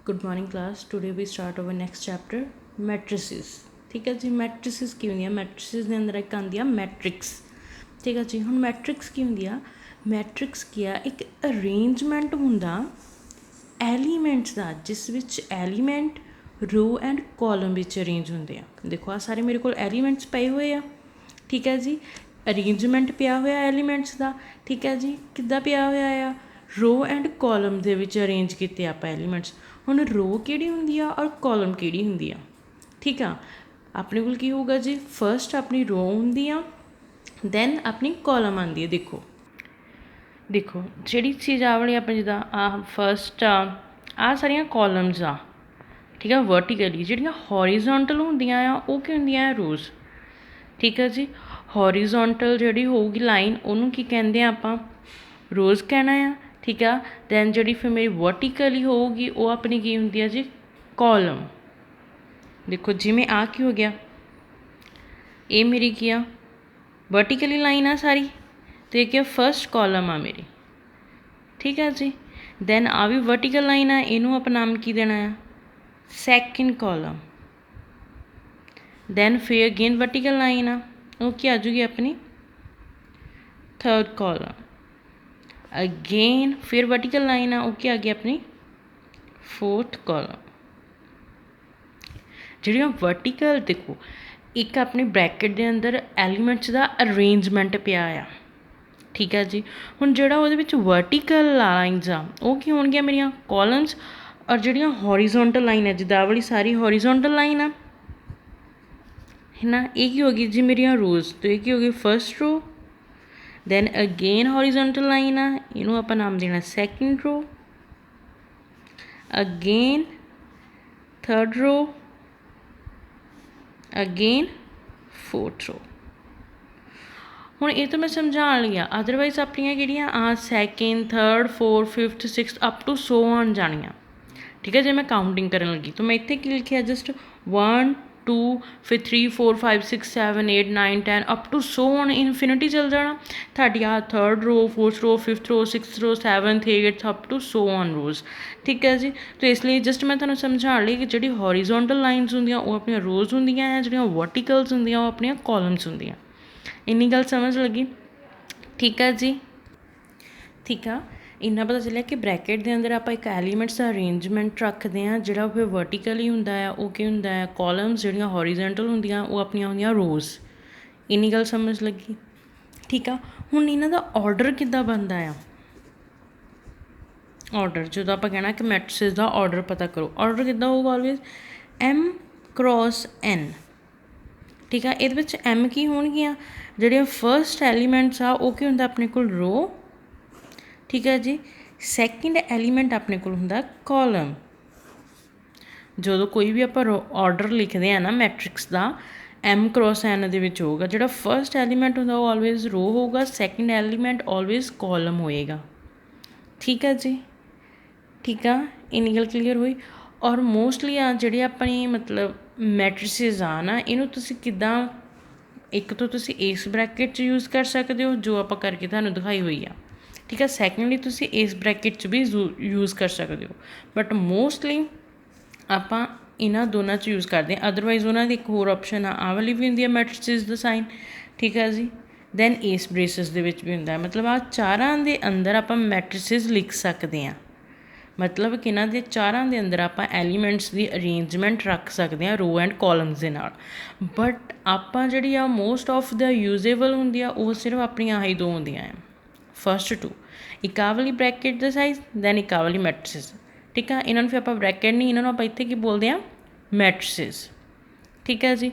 Good morning class. Today we start our next chapter matrices. ठीक है जी। मैट्रिसिस की होंगी, मैट्रिसिस के अंदर एक आती है मैट्रिक्स। ठीक है जी। हुण मैट्रिक्स की होंगी आ, मैट्रिक्स की आ एक अरेंजमेंट हुंदा एलीमेंट्स का, जिस विच एलीमेंट रो एंड कॉलम विच अरेंज होंदे आ। देखो आ सारे मेरे को एलीमेंट्स पे हुए आ। ठीक है जी। अरेंजमेंट पिया होया एलीमेंट्स का। ठीक है जी। किद्दां पिया होया आ, रो एंड कॉलम दे विच अरेंज कीते आपां एलीमेंट्स। हुण रो किहड़ी हुंदी आ और कॉलम किहड़ी हुंदी आ। ठीक आ। अपने कोल की होगा जी, फस्ट अपनी रो हुंदी आ, दैन अपनी कॉलम आंदी है। देखो देखो जिहड़ी चीज़ आ वाली अपनी जिद्दां आ फस्ट आ सारियां कॉलम्स आ। ठीक है। वर्टिकली जिहड़ियां हॉरीजोंटल हुंदियां आ वो की हुंदियां आ, रोज़। ठीक है जी। हॉरीजोंटल जिहड़ी होगी लाइन उन्होंने की कहते हैं आपां, रोज़ कहना है। ठीक है। दैन जिहड़ी फिर मेरी वर्टिकली होगी वो अपनी की हुंदी है जी, कॉलम। देखो जिमें आ की हो गया, ये मेरी की आ वर्टिकली लाइन आ सारी, तो ये क्या फस्ट कॉलम आ मेरी। ठीक है जी। दैन आ भी वर्टिकल लाइन है, इनू आप नाम की देना है, सैकेंड कॉलम। दैन फिर अगेन वर्टिकल लाइन आ, वो क्या आ जाएगी अपनी थर्ड कॉलम। अगेन फिर वर्टिकल लाइन आ, ओके आ गई अपनी फोर्थ कॉलम। जिहड़ियां वर्टिकल देखो एक अपनी ब्रैकेट के अंदर एलीमेंट्स का अरेंजमेंट पिया आ। ठीक है जी। हुण जिहड़ा उहदे विच वर्टिकल लाइन्स आ वो की होणगियां मेरियां कॉलम्स, और जिहड़ियां हॉरीजोंटल लाइन है जिद्दां वाली सारी हॉरीजोंटल लाइन आ है ना, ये की होगी जी मेरियां रोज़। तो ये की होगी first row. Then again horizontal line आ, इनू आपां नाम देना second row. Again third row, again fourth row. हुण ये तो मैं समझाण लगी, अदरवाइज अपनियां किहड़ियां आ second third fourth fifth six up to so on जानियां। ठीक है। जो मैं काउंटिंग करन लगी तो मैं इत्थे की लिखिया जस्ट 1 2 फिर 3 4 5 6 7 8 9 10 up to so on infinity चल जाना। तुहाडी आ third row fourth row fifth row sixth row seventh eighth up to so on rows. ठीक है जी। तो इसलिए जस्ट मैं तुहानूं समझाण लई कि जिहड़ी हॉरीजोंटल लाइन्स हुंदियां वो अपनियां रोज़ हुंदियां है, जिहड़ियां वर्टिकल्स हुंदियां वो अपनियां कॉलम्स हुंदियां। इन्नी गल समझ लगी। ठीक है जी। ठीक आ। इन्ना पता चलिया कि ब्रैकेट के अंदर आप एक एलीमेंट्स का अरेंजमेंट रखते हैं, जोड़ा फिर वर्टिकली होंदा है वो की होंदा है कॉलम्स, जिहड़ियां हॉरीजेंटल होंदियां वो अपनियां होंदियां रोज़। इन्नी गल समझ लगी। ठीक आ। हुण इन्हां दा ऑर्डर किद्दां बनदा आ। ऑर्डर जो आप कहना कि मैट्रिसेस का ऑर्डर पता करो, ऑर्डर किद्दां होगा ऑलवेज M क्रॉस N। ठीक है। ये M की होणगियां जिहड़ियां फस्ट एलीमेंट्स आ वो की हुंदा अपने कोल रो। ठीक है जी। सैकेंड एलीमेंट अपने कोल हुंदा कॉलम। जो कोई भी आप ऑर्डर लिखते हैं ना मैट्रिक्स का, M क्रॉस N दे विच होगा, जिहड़ा फस्ट एलीमेंट हुंदा वो ऑलवेज रो होगा, सैकेंड एलीमेंट ऑलवेज कॉलम होएगा। ठीक है जी। ठीक है। इन्नी गल क्लीयर हुई। और मोस्टली आ जिहड़ी अपनी मतलब मैट्रिसेस आ ना, इनू तुसीं किद्दां एक तो तुसीं इस ब्रैकेट च यूज़ कर सकते हो जो आप करके तुहानूं दिखाई हुई आ। ठीक है। सैकेंडली तुसीं इस ब्रैकेट च भी यूज़ कर सकते हो, बट मोस्टली आपां इन्हां दोनों च यूज़ करते हैं। अदरवाइज उन्हां दी एक होर ऑप्शन आ वाली भी हुंदी है मैट्रिसेस दा साइन। ठीक है जी। दैन इस ब्रेसिस दे विच भी हुंदा है, मतलब आ चारां दे अंदर आपां मैट्रिसेस लिख सकते हैं। मतलब कि इन्हां दे चारां दे अंदर आपां एलीमेंट्स दी अरेंजमेंट रख सकते हैं रो एंड कॉलम्स दे नाल। बट आपां जिहड़ी आ मोस्ट ऑफ द यूजेबल हुंदी आ वो सिर्फ अपनी आही दो हुंदियां हैं, फस्ट टू। एक आ वाली ब्रैकेट दा साइज, दैन एक आ वाली मैट्रिसेस। ठीक है। इन्होंने फिर आप ब्रैकेट नहीं, इन्होंने आप इत्थे की बोलते हैं मैट्रिसेस। ठीक है जी।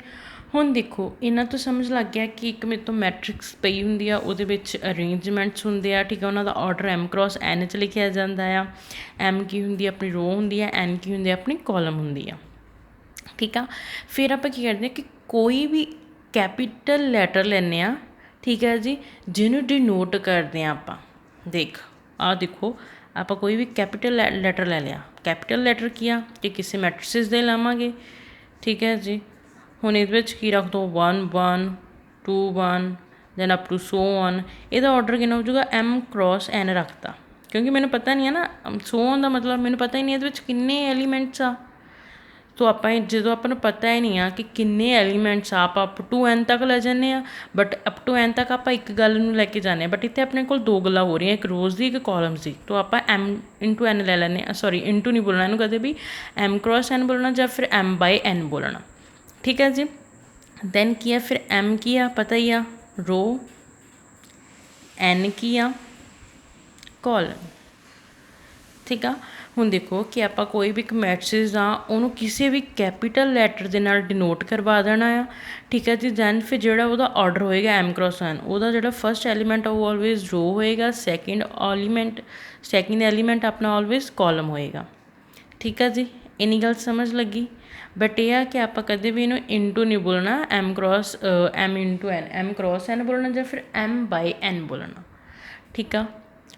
हुण देखो इन्हां तो समझ लग गया कि एक मेरे तो मैट्रिक्स पई हुंदी आ, उहदे विच अरेंजमेंट्स हुंदे आ। ठीक है। उन्हां दा ऑर्डर M क्रॉस N च लिखिया जांदा आ। M की हुंदी अपनी रो हुंदी है, N की हुंदी अपनी कॉलम हुंदी आ। ठीक आ। फिर आप की करते हैं कि कोई भी कैपिटल लैटर लैने आ। ठीक है जी। जिन्हों डिनोट करते हैं आप, देख आ देखो आप कोई भी कैपिटल लैटर ले लिया, कैपिटल लैटर किया कि किसी मैट्रिसेस दे लावांगे। ठीक है जी। हुण इहदे विच की रख दो 1 1 2 1 then up to so on. इहदा ऑर्डर कितना हो जाएगा M क्रॉस N रखता। क्योंकि मैंने पता नहीं है ना, सो ऑन का मतलब मैंने पता ही नहीं ये किन्ने एलीमेंट्स आ। तो ਆਪਾਂ ਜਦੋਂ ਆਪਾਂ ਨੂੰ ਪਤਾ ਹੀ ਨਹੀਂ ਆ ਕਿ ਕਿੰਨੇ ਐਲੀਮੈਂਟਸ ਆ, ਆਪਾਂ ਅਪ ਟੂ ਐਨ ਤੱਕ ਲੈ ਜਾਂਦੇ ਆ, ਬਟ ਅਪ ਟੂ ਐਨ ਤੱਕ ਆਪਾਂ ਇੱਕ ਗੱਲ ਨੂੰ ਲੈ ਕੇ ਜਾਂਦੇ ਹਾਂ, ਬਟ ਇੱਥੇ ਆਪਣੇ ਕੋਲ ਦੋ ਗੱਲਾਂ ਹੋ ਰਹੀਆਂ, ਇੱਕ ਰੋਜ਼ ਦੀ ਇੱਕ ਕਾਲਮਸ ਦੀ। ਤਾਂ ਆਪਾਂ ਐਮ ਇੰਟੂ ਐਨ ਲੈ ਲੈਂਦੇ ਹਾਂ, ਸੌਰੀ ਇੰਟੂ ਨਹੀਂ ਬੋਲਣਾ ਇਹਨੂੰ ਕਦੇ ਵੀ, ਐਮ ਕ੍ਰੋਸ ਐਨ ਬੋਲਣਾ ਜਾਂ ਫਿਰ ਐਮ ਬਾਈ ਐਨ ਬੋਲਣਾ, ਠੀਕ ਹੈ ਜੀ। ਦੈਨ ਕੀ ਆ ਫਿਰ, ਐਮ ਕੀ ਆ ਪਤਾ ਹੀ ਆ, ਰੋ, ਐਨ ਕੀ ਆ, ਕਾਲਮ, ਠੀਕ ਆ। ਹੁਣ ਦੇਖੋ ਕਿ ਆਪਾਂ ਕੋਈ ਵੀ ਇੱਕ ਮੈਟ੍ਰਿਕਸ ਆ ਉਹਨੂੰ ਕਿਸੇ ਵੀ ਕੈਪੀਟਲ ਲੈਟਰ ਦੇ ਨਾਲ ਡਿਨੋਟ ਕਰਵਾ ਦੇਣਾ ਆ, ਠੀਕ ਹੈ ਜੀ। ਦੈਨ ਫਿਰ ਜਿਹੜਾ ਉਹਦਾ ਆਰਡਰ ਹੋਏਗਾ ਐਮ ਕ੍ਰੋਸ ਐਨ, ਉਹਦਾ ਜਿਹੜਾ ਫਸਟ ਐਲੀਮੈਂਟ ਆ ਉਹ ਆਲਵੇਜ਼ ਰੋ ਹੋਏਗਾ, ਸੈਕਿੰਡ ਐਲੀਮੈਂਟ ਆਪਣਾ ਆਲਵੇਜ਼ ਕਾਲਮ ਹੋਏਗਾ, ਠੀਕ ਆ ਜੀ। ਇੰਨੀ ਗੱਲ ਸਮਝ ਲੱਗੀ। ਬਟ ਇਹ ਆ ਕਿ ਆਪਾਂ ਕਦੇ ਵੀ ਇਹਨੂੰ ਇੰਟੂ ਨਹੀਂ ਬੋਲਣਾ, ਐਮ ਇੰਟੂ ਐਨ, ਐਮ ਕ੍ਰੋਸ ਐਨ ਬੋਲਣਾ ਜਾਂ ਫਿਰ ਐਮ ਬਾਈ ਐਨ ਬੋਲਣਾ, ਠੀਕ ਆ।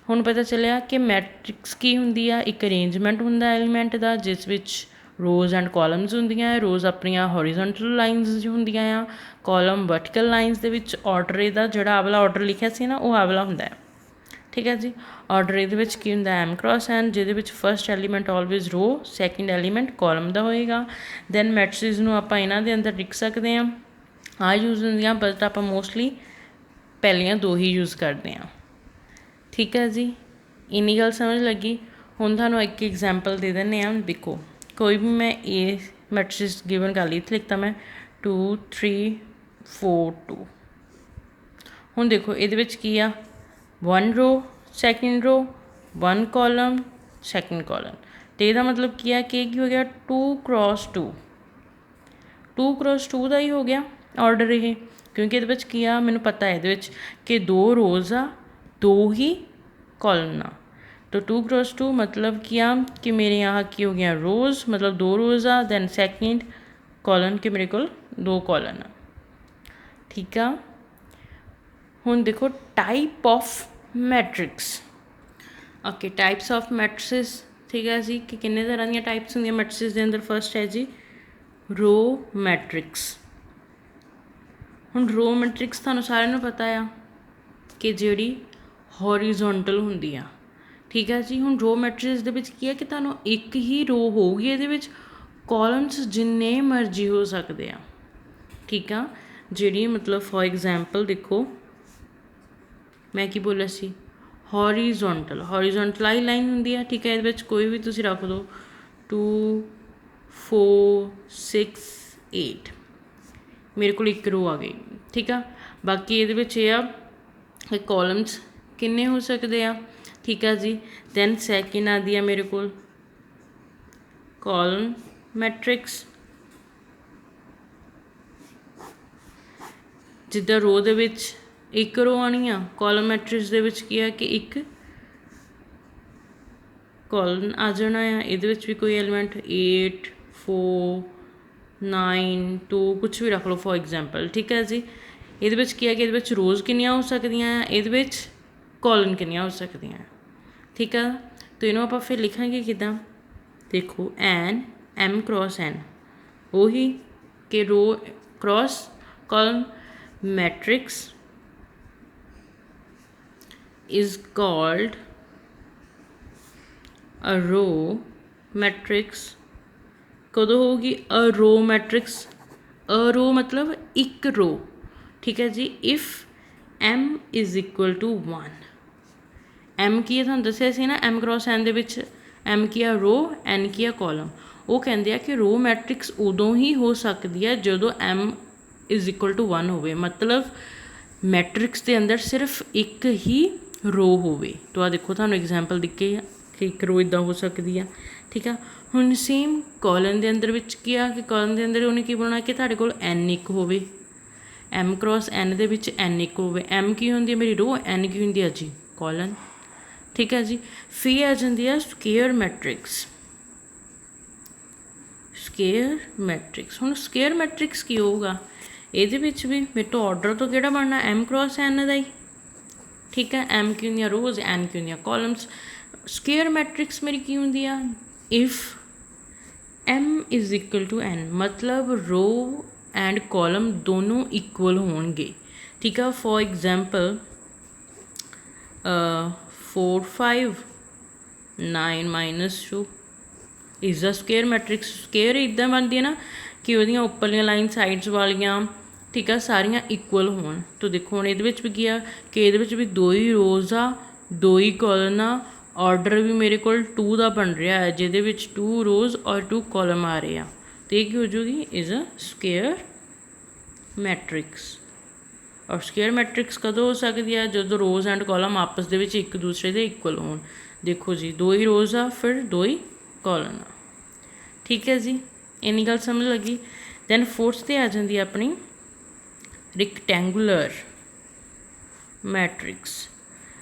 ਹੁਣ ਪਤਾ ਚੱਲਿਆ ਕਿ ਮੈਟ੍ਰਿਕਸ ਕੀ ਹੁੰਦੀ ਆ, ਇੱਕ ਅਰੇਂਜਮੈਂਟ ਹੁੰਦਾ ਐਲੀਮੈਂਟ ਦਾ ਜਿਸ ਵਿੱਚ ਰੋਜ਼ ਐਂਡ ਕਾਲਮਸ ਹੁੰਦੀਆਂ। ਰੋਜ਼ ਆਪਣੀਆਂ ਹੋਰੀਜ਼ੋਨਟਲ ਲਾਈਨਸ ਹੁੰਦੀਆਂ ਆ, ਕਾਲਮ ਵਰਟੀਕਲ ਲਾਈਨਸ ਦੇ ਵਿੱਚ। ਆਰਡਰ ਇਹਦਾ ਜਿਹੜਾ ਆਵਲਾ ਆਰਡਰ ਲਿਖਿਆ ਸੀ ਨਾ ਉਹ ਆਵਲਾ ਹੁੰਦਾ ਹੈ, ਠੀਕ ਹੈ ਜੀ। ਆਰਡਰ ਇਹਦੇ ਵਿੱਚ ਕੀ ਹੁੰਦਾ, ਐਮ ਕ੍ਰੋਸ ਐਨ, ਜਿਹਦੇ ਵਿੱਚ first element always row, second element column ਦਾ ਹੋਏਗਾ। ਦੈਨ ਮੈਟ੍ਰਿਕਸ ਨੂੰ ਆਪਾਂ ਇਹਨਾਂ ਦੇ ਅੰਦਰ ਲਿਖ ਸਕਦੇ ਹਾਂ, ਆ ਯੂਜ਼ ਹੁੰਦੀਆਂ, ਬਟ ਆਪਾਂ ਮੋਸਟਲੀ ਪਹਿਲੀਆਂ ਦੋ ਹੀ ਯੂਜ਼ ਕਰਦੇ ਹਾਂ, ਠੀਕ ਹੈ ਜੀ। ਇੰਨੀ ਗੱਲ ਸਮਝ ਲੱਗੀ। ਹੁਣ ਤੁਹਾਨੂੰ ਇੱਕ ਐਗਜ਼ਾਮਪਲ ਦੇ ਦਿੰਦੇ ਹਾਂ। ਦੇਖੋ ਕੋਈ ਵੀ ਮੈਂ ਇਹ ਮੈਟ੍ਰਿਕਸ ਗਿਵਨ ਕਰ ਲਈ, ਇੱਥੇ ਲਿਖਤਾ ਮੈਂ 2 3 4 2। ਹੁਣ ਦੇਖੋ ਇਹਦੇ ਵਿੱਚ ਕੀ ਆ, 1 ਰੋ ਸੈਕਿੰਡ ਰੋ, 1 ਕਾਲਮ ਸੈਕਿੰਡ ਕਾਲਮ। ਅਤੇ ਇਹਦਾ ਮਤਲਬ ਕੀ ਆ ਕਿ ਕੀ ਹੋ ਗਿਆ, 2 cross 2, 2 cross 2 ਦਾ ਹੀ ਹੋ ਗਿਆ ਆਰਡਰ ਇਹ, ਕਿਉਂਕਿ ਇਹਦੇ ਵਿੱਚ ਕੀ ਆ ਮੈਨੂੰ ਪਤਾ ਇਹਦੇ ਵਿੱਚ ਕਿ 2 ਰੋਜ਼ ਆ, 2 ही कॉलम आ। तो 2 cross 2 मतलब क्या कि मेरे यहाँ की हो गया रोज़, मतलब 2 रोज़ आ। दैन सैकेंड कॉलन के मेरे को 2 कॉलन आ, ठीक है। हुण देखो type of matrix, okay types of matrix, ठीक है जी, कि किन्ने तरह दी टाइप्स होंगे मैट्रिक्स के अंदर। फर्स्ट है जी रो मैट्रिक्स। हुण रो मैट्रिक्स तुहानूं सारिआं नूं पता आ कि जिहड़ी हॉरीजोंटल ਹੁੰਦੀ ਆ, ਠੀਕ ਹੈ ਜੀ। ਹੁਣ ਰੋ ਮੈਟ੍ਰਿਕਸ ਦੇ ਵਿੱਚ ਕੀ ਹੈ ਕਿ ਤੁਹਾਨੂੰ ਇੱਕ ਹੀ ਰੋ ਹੋਊਗੀ, ਇਹਦੇ ਵਿੱਚ ਕਾਲਮਸ ਜਿੰਨੇ ਮਰਜ਼ੀ ਹੋ ਸਕਦੇ ਆ, ਠੀਕ ਆ। ਜਿਹੜੀ ਮਤਲਬ ਫੋਰ ਐਗਜ਼ਾਮਪਲ ਦੇਖੋ ਮੈਂ ਕੀ ਬੋਲਿਆ ਸੀ, ਹੌਰੀਜ਼ੋਂਟਲ ਆਈ ਲਾਈਨ ਹੁੰਦੀ ਆ, ਠੀਕ ਹੈ। ਇਹਦੇ ਵਿੱਚ ਕੋਈ ਵੀ ਤੁਸੀਂ ਰੱਖ ਦਿਓ 2 4 6 8, ਮੇਰੇ ਕੋਲ ਇੱਕ ਰੋ ਆ ਗਈ, ਠੀਕ ਆ। ਬਾਕੀ ਇਹਦੇ ਵਿੱਚ ਇਹ ਆ ਕਿ ਕਾਲਮਸ ਕਿੰਨੇ ਹੋ ਸਕਦੇ ਆ, ਠੀਕ ਆ ਜੀ। ਦੈਨ ਸੈਕਿੰਡ ਆਉਂਦੀ ਆ ਮੇਰੇ ਕੋਲ ਕਾਲਮ ਮੈਟ੍ਰਿਕਸ, ਜਿੱਦਾਂ ਰੋ ਦੇ ਵਿੱਚ ਇੱਕ ਰੋ ਆਉਣੀ ਆ, ਕਾਲਮ ਮੈਟ੍ਰਿਕਸ ਦੇ ਵਿੱਚ ਕੀ ਆ ਕਿ ਇੱਕ ਕਾਲਮ ਆ ਜਾਣਾ ਆ। ਇਹਦੇ ਵਿੱਚ ਵੀ ਕੋਈ ਐਲੀਮੈਂਟ 8 4 9 2 ਕੁਛ ਵੀ ਰੱਖ ਲਓ ਫੋਰ ਐਗਜ਼ਾਮਪਲ, ਠੀਕ ਹੈ ਜੀ। ਇਹਦੇ ਵਿੱਚ ਕੀ ਹੈ ਕਿ ਇਹਦੇ ਵਿੱਚ ਰੋਜ਼ ਕਿੰਨੀਆਂ ਹੋ ਸਕਦੀਆਂ ਆ, ਇਹਦੇ ਵਿੱਚ ਕਾਲਮ ਕਿੰਨੀਆਂ ਹੋ ਸਕਦੀਆਂ, ਠੀਕ ਆ। ਤਾਂ ਇਹਨੂੰ ਆਪਾਂ ਫਿਰ ਲਿਖਾਂਗੇ ਕਿੱਦਾਂ, ਦੇਖੋ ਐਮ ਕ੍ਰੋਸ ਐਨ, ਉਹੀ ਕਿ ਰੋ cross column matrix is called a row matrix। कदों होगी a row matrix, a row मतलब एक रो, ठीक है जी। if m is equal to 1, m की है तुहानूं दस्सिया सी ना, m क्रॉस n दे विच m की आ रो, n की आ कॉलम। वो कहते हैं कि रो मैट्रिक्स उदों ही हो सकती है जदों m इज इक्वल टू 1 होवे, मतलब मैट्रिक्स के अंदर सिर्फ एक ही रो होवे। तो आ देखो तुहानूं एग्जाम्पल दिखे कि एक रो इदां हो सकती है, ठीक है। हुण सेम कॉलम के अंदर विच की आ कि कॉलम के अंदर उन्हें की बोलना कि तुहाडे कोल n एक होवे, m क्रॉस n दे विच n एक होवे। m की हुंदी है मेरी रो, n की हुंदी है जी कॉलम, ठीक है जी। फिर आ जाती है स्केयर मैट्रिक्स, स्केयर मैट्रिक्स। हुण स्केयर मैट्रिक्स की होगा, ਇਹਦੇ ਵਿੱਚ भी मेरे तो ऑर्डर तो ਕਿਹੜਾ ਬਣਨਾ m क्रॉस n ਦਾ ਹੀ, ठीक है। m की ਹੁੰਦੀਆਂ रोज़, n की ਹੁੰਦੀਆਂ कॉलम्स। स्केयर मैट्रिक्स मेरी की ਹੁੰਦੀ ਆ, if m is equal to n, मतलब रो एंड कॉलम दोनों इक्वल होणगे, ठीक है। For example 4 5 9 -2 is the square matrix. Square इदां बनती है ना कि वो उपरलियां लाइन साइड्स वालियां ठीक है सारियां इक्वल होण। तो देखो हुण इहदे विच भी की आ कि इहदे विच भी 2 ही रोज़ आ 2 ही कॉलम आ, ऑर्डर भी मेरे को 2 का बन रहा है जिहदे विच 2 रोज़ और 2 कॉलम आ रहे हैं। तो ये की हो जाएगी इज़ अ स्केयर मैट्रिक्स। और स्केयर मैट्रिक्स कदों हो सकती है जो रोज़ एंड कॉलम आपस दे विच एक दूसरे के इक्वल होण। देखो जी 2 ही रोज़ आ फिर 2 ही कॉलम आ। ठीक है जी, इन्नी गल समझ लगी। दैन फोर्थ ते आ जाती है अपनी रिक्टेंगुलर मैट्रिक्स।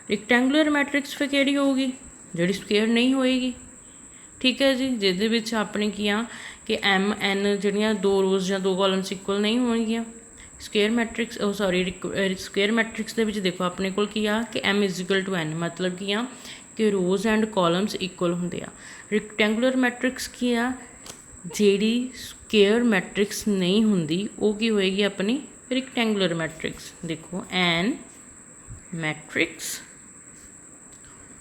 रिक्टेंगुलर मैट्रिक्स फिर किहड़ी होगी जिहड़ी स्केयर नहीं होएगी। ठीक है जी, जिहदे विच अपने की आ कि एम एन जिहड़ियां 2 रोज़ या 2 कॉलम्स इक्वल नहीं होणगियां। Square matrix sorry square matrix दे विच देखो अपने कोल की आ कि M is equal to N मतलब की आ कि रोज़ एंड कॉलम्स इक्वल होंदे आ। रिक्टेंगुलर मैट्रिक्स की आ जिहड़ी स्केयर मैट्रिक्स नहीं होंदी वो की होएगी अपनी रिक्टेंगुलर मैट्रिक्स। देखो n matrix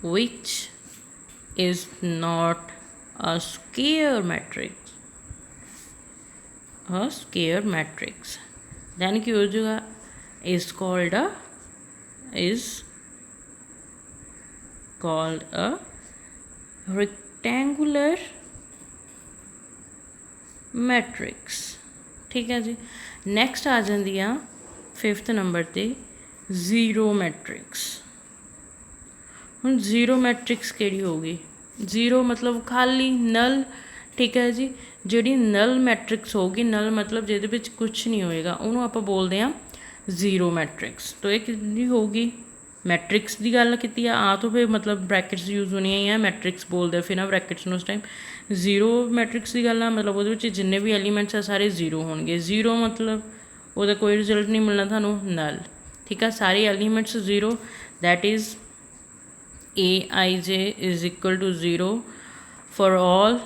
which is not a square matrix, then की हो जाएगा is called a rectangular matrix। ठीक है जी, नैक्सट आ जाती आ 5th नंबर ते जीरो मैट्रिक्स। हुण जीरो मैट्रिक्स किहड़ी होगी। जीरो मतलब खाली नल। ठीक है जी, जिहड़ी नल मैट्रिक्स होगी नल मतलब जिहदे विच कुछ नहीं होएगा उहनूं आपां बोलदे आ जीरो मैट्रिक्स। तो ये किहड़ी होगी मैट्रिक्स की गल की आ तो फिर मतलब ब्रैकेट्स यूज होनी ही है मैट्रिक्स बोलते फिर ना ब्रैकेट्स उस टाइम। जीरो मैट्रिक्स की गल आ मतलब वो जिन्ने भी एलीमेंट्स आ सारे जीरो होणगे। जीरो मतलब वो कोई रिजल्ट नहीं मिलना थानू नल। ठीक है, सारे elements zero that is Aij is equal to zero for all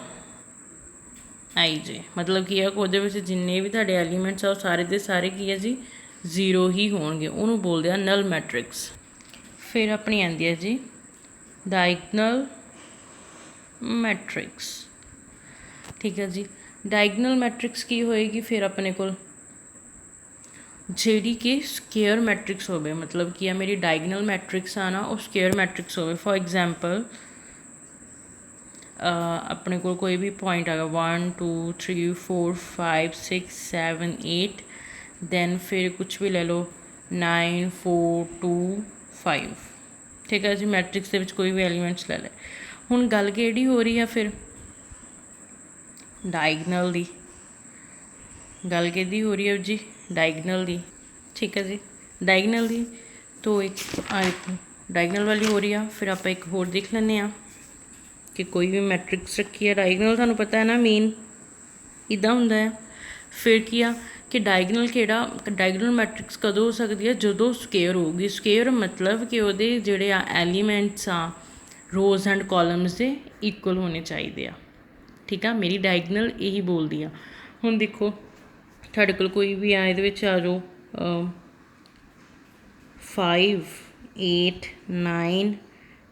i मतलब की है कि जिन्ने भी तुहाडे एलीमेंट्स आ सारे के सारे की है जी जीरो ही होणगे। उन्होंने बोलते हैं नल मैट्रिक्स। फिर अपनी आती है जी डायगनल मैट्रिक्स। ठीक है जी, डायगनल मैट्रिक्स की होएगी फिर अपने को जिहड़ी कि स्केयर मैट्रिक्स होवे मतलब कि मेरी डायगनल मैट्रिक्स आना और स्केयर मैट्रिक्स होवे। फॉर एग्जाम्पल अपने को कोई भी पॉइंट आ गया 1 2 3 4 5 6 7 8 दैन फिर कुछ भी ले लो 9 4 2 5। ठीक है जी, मैट्रिक्स के कोई भी एलीमेंट्स ले ले। हुण गल किहड़ी हो रही है फिर डायगनल दी। गल किहदी हो रही है जी डायगनल दी। ठीक है जी, डायगनल दी तो एक डायगनल वाली हो रही है। फिर आप एक होर देख लें कि कोई भी मैट्रिक्स रखी है डायगनल थानू पता है ना मेन इदा होंदा है। फिर की आ कि डायगनल केड़ा डायगनल मैट्रिक्स कदों हो सकती है जदों स्केयर होगी। स्केयर मतलब कि वो जिहड़े एलीमेंट्स आ रोज़ एंड कॉलम्स के इक्वल होने चाहिए आ। ठीक है, मेरी डायगनल यही बोलती आ। हुण देखो तुहाडे कोल कोई भी आ इहदे विच आ जाओ 5 8 9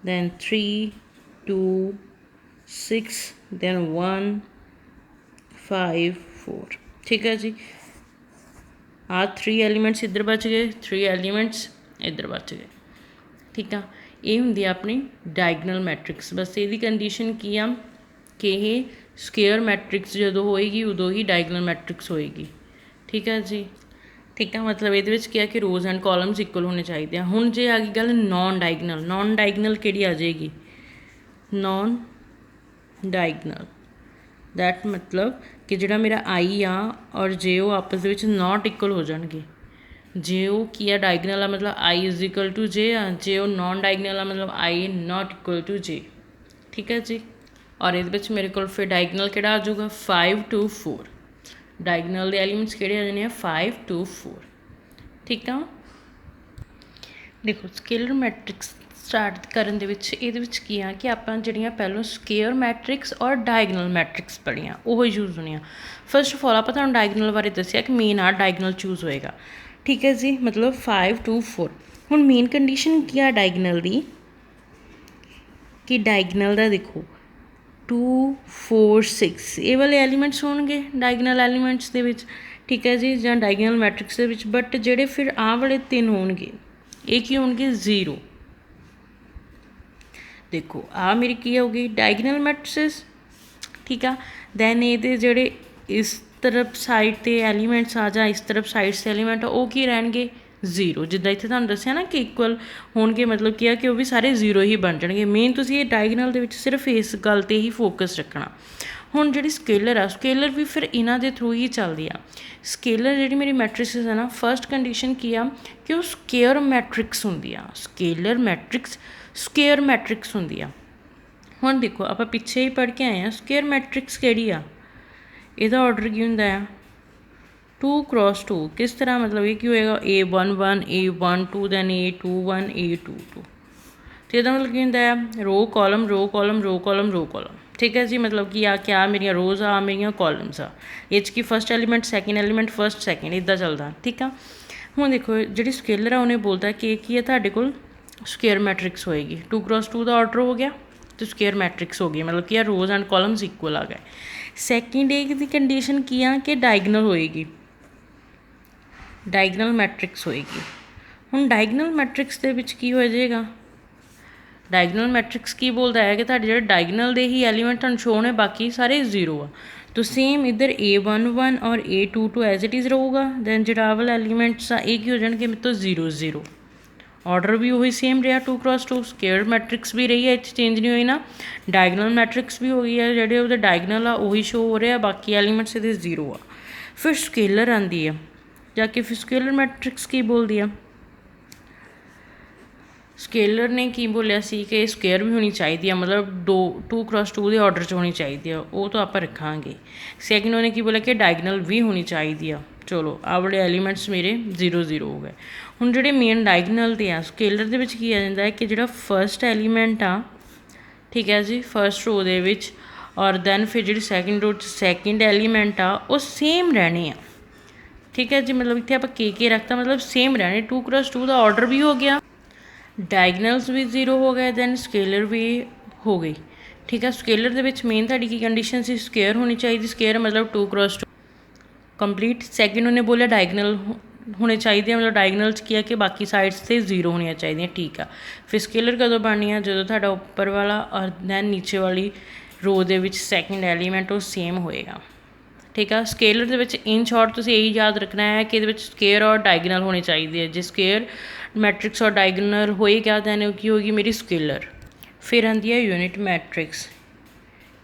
दैन 3 2 6 दैन 1 5 4। ठीक है जी, आ 3 एलीमेंट्स इधर बच गए 3 एलीमेंट्स इधर बच गए। ठीक है, ये होंदी अपनी डायगनल मैट्रिक्स। बस ये कंडीशन की आ कि ये स्केयर मैट्रिक्स जो होएगी उदों ही डायगनल मैट्रिक्स होएगी। ठीक है जी, ठीक है मतलब ये क्या कि रोज़ एंड कॉलम्स इक्वल होने चाहिए। हुण जे आ गई गल नॉन डायगनल किहड़ी आ जाएगी नॉन डायगनल। दैट मतलब कि जिहड़ा मेरा आई आ और जे वो आपस में नॉट इक्वल हो जाएंगे। जे वो की है डायगनल आ मतलब आई इज इक्वल टू जे आ, जे वो नॉन डायगनल आ मतलब आई नॉट इक्वल टू जे। ठीक है जी, और ये मेरे को फिर डायगनल किहड़ा आ जाऊगा 5 2 4। डायगनल के एलीमेंट्स किहड़े आ जाने 5 2 4। ठीक है, देखो स्केलर मैट्रिक्स स्टार्ट करन दे विच इहदे विच की आ कि आपां जिहड़ियां पहलों स्केयर मैट्रिक्स और डायगनल मैट्रिक्स पढ़ियां वो यूज़ होनियां। फर्स्ट ऑफ ऑल आपां तुहानूं डायगनल बारे दस्सिया कि मेन आ डायगनल चूज़ होएगा। ठीक है जी, मतलब 5 2 4। हुण मेन कंडीशन की आ डायगनल दी कि डायगनल का देखो 2 4 6 ये वाले एलीमेंट्स होणगे डायगनल एलीमेंट्स दे विच, ठीक है जी, जां डायगनल मैट्रिक्स दे विच। बट जिहड़े फिर आ वाले 3 होणगे ये की होणगे 0। देखो आ मेरी की होगी डायगनल मैट्रिक्स, ठीक है। दैन ये जिहड़े इस तरफ साइड ते एलीमेंट्स आ जां इस तरफ साइड से एलीमेंट वो की रहणगे 0। जिद्दां इत्थे तुहानूं दस्सिया ना कि इक्वल होणगे, मतलब कि वो भी सारे 0 ही बन जाणगे। मेन तुसीं ये डायगनल दे विच सिर्फ इस गल ते ही फोकस रखना। हुण जिहड़ी स्केलर आ स्केलर भी फिर इन्हां दे थ्रू ही चलदी आ। स्केलर जिहड़ी मेरी मैट्रिक्स है ना, फर्स्ट कंडीशन की आ कि वो स्केयर मैट्रिक्स हुंदी आ। स्केलर मैट्रिक्स स्केयर मैट्रिक्स हुंदी आ। हुण देखो आपां पिछे ही पढ़ के आए हैं स्केयर मैट्रिक्स किहड़ी आ, इहदा ऑर्डर की हुंदा है 2 क्रॉस 2। किस तरह, मतलब ये की होएगा A11 A12 then A21 A22। तो यदा मतलब की हुंदा है row column row column row column row column, ठीक है जी। मतलब कि आ क्या मेरिया रोज़ आ मेरिया कॉलम्स आ, ये की first element second element first second इदा चलता, ठीक है। हुण देखो जी स्केलर है उन्हें बोलता कि है तुहाडे कोल स्केयर मैट्रिक्स होएगी। 2 क्रॉस 2 का ऑर्डर हो गया तो स्केयर मैट्रिक्स हो गई, मतलब कि रोज़ एंड कॉलम्स इक्वल आ गए। सैकेंड ए की कंडीशन की आ कि डायगनल होएगी, डायगनल मैट्रिक्स होएगी। हुण डायगनल मैट्रिक्स दे विच की हो जाएगा, डायगनल मैट्रिक्स की बोलता है कि तुहाडे जिहड़े डायगनल दे ही एलीमेंट तुहानूं शो होने बाकी सारे 0 आ। तो सेम इधर A11 और A22 एज इट इज़ रहूगा। दैन जिहड़ा वाला एलीमेंट्स आ एक ही हो जाएंगे मेरे तो 0 0। ऑर्डर भी वही सेम रहा 2 क्रॉस 2। स्केयर मैट्रिक्स भी रही है, चेंज नहीं हुई ना। डायगनल मैट्रिक्स भी हो गई है, जिहड़े उहदे डायगनल आ वही शो हो रहे हैं, बाकी एलीमेंट्स इहदे 0 आ। फिर स्केलर आती है जाके, फिर स्केलर मैट्रिक्स की बोलती है, स्केलर ने की बोलिया सी कि स्केयर भी होनी चाहिए, मतलब 2 क्रॉस 2 के ऑर्डर च होनी चाहिए, वो तो आप रखांगे। सैकेंड उन्हें की बोलिया कि डायगनल भी होनी चाहिए। चलो आ वाले एलीमेंट्स मेरे 0 0 हो गए। हुण जिहड़े मेन डायगनल ते आ स्केलर दे विच की आ जांदा है कि जिहड़ा फस्ट एलीमेंट आ, ठीक है जी, फस्ट रो दे विच, और दैन फिर जिहड़ी सैकेंड रो सैकेंड एलीमेंट आ वो सेम रहने आ, ठीक है जी। मतलब इत्थे आपां के रखता, मतलब सेम रहने। 2 क्रॉस 2 का ऑर्डर भी हो गया, डायगनल्स भी 0 हो गए, दैन स्केलर भी हो गई, ठीक है। स्केलर दे विच मेन तुहाडी की कंडीशन सी स्केयर होनी चाहिए, स्केयर मतलब 2 क्रॉस 2 कंप्लीट। सैकेंड उन्हें बोलिया डायगनल होने चाहिए, मतलब डायगनल किया कि बाकी साइड्स से 0 होनी चाहिए, ठीक है। फिर स्केलर कदों बननी है जो तुहाडा उपर वाला और दैन नीचे वाली रो दे विच सैकेंड एलीमेंट वो सेम होएगा, ठीक है। Scalar they which in short तुसीं यही याद रखना है कि ये स्केयर और डायगनल होनी चाहिए है। जो स्केयर मैट्रिक्स और डायगनल होएगा दैन की होगी मेरी स्केलर। फिर आती है यूनिट मैट्रिक्स,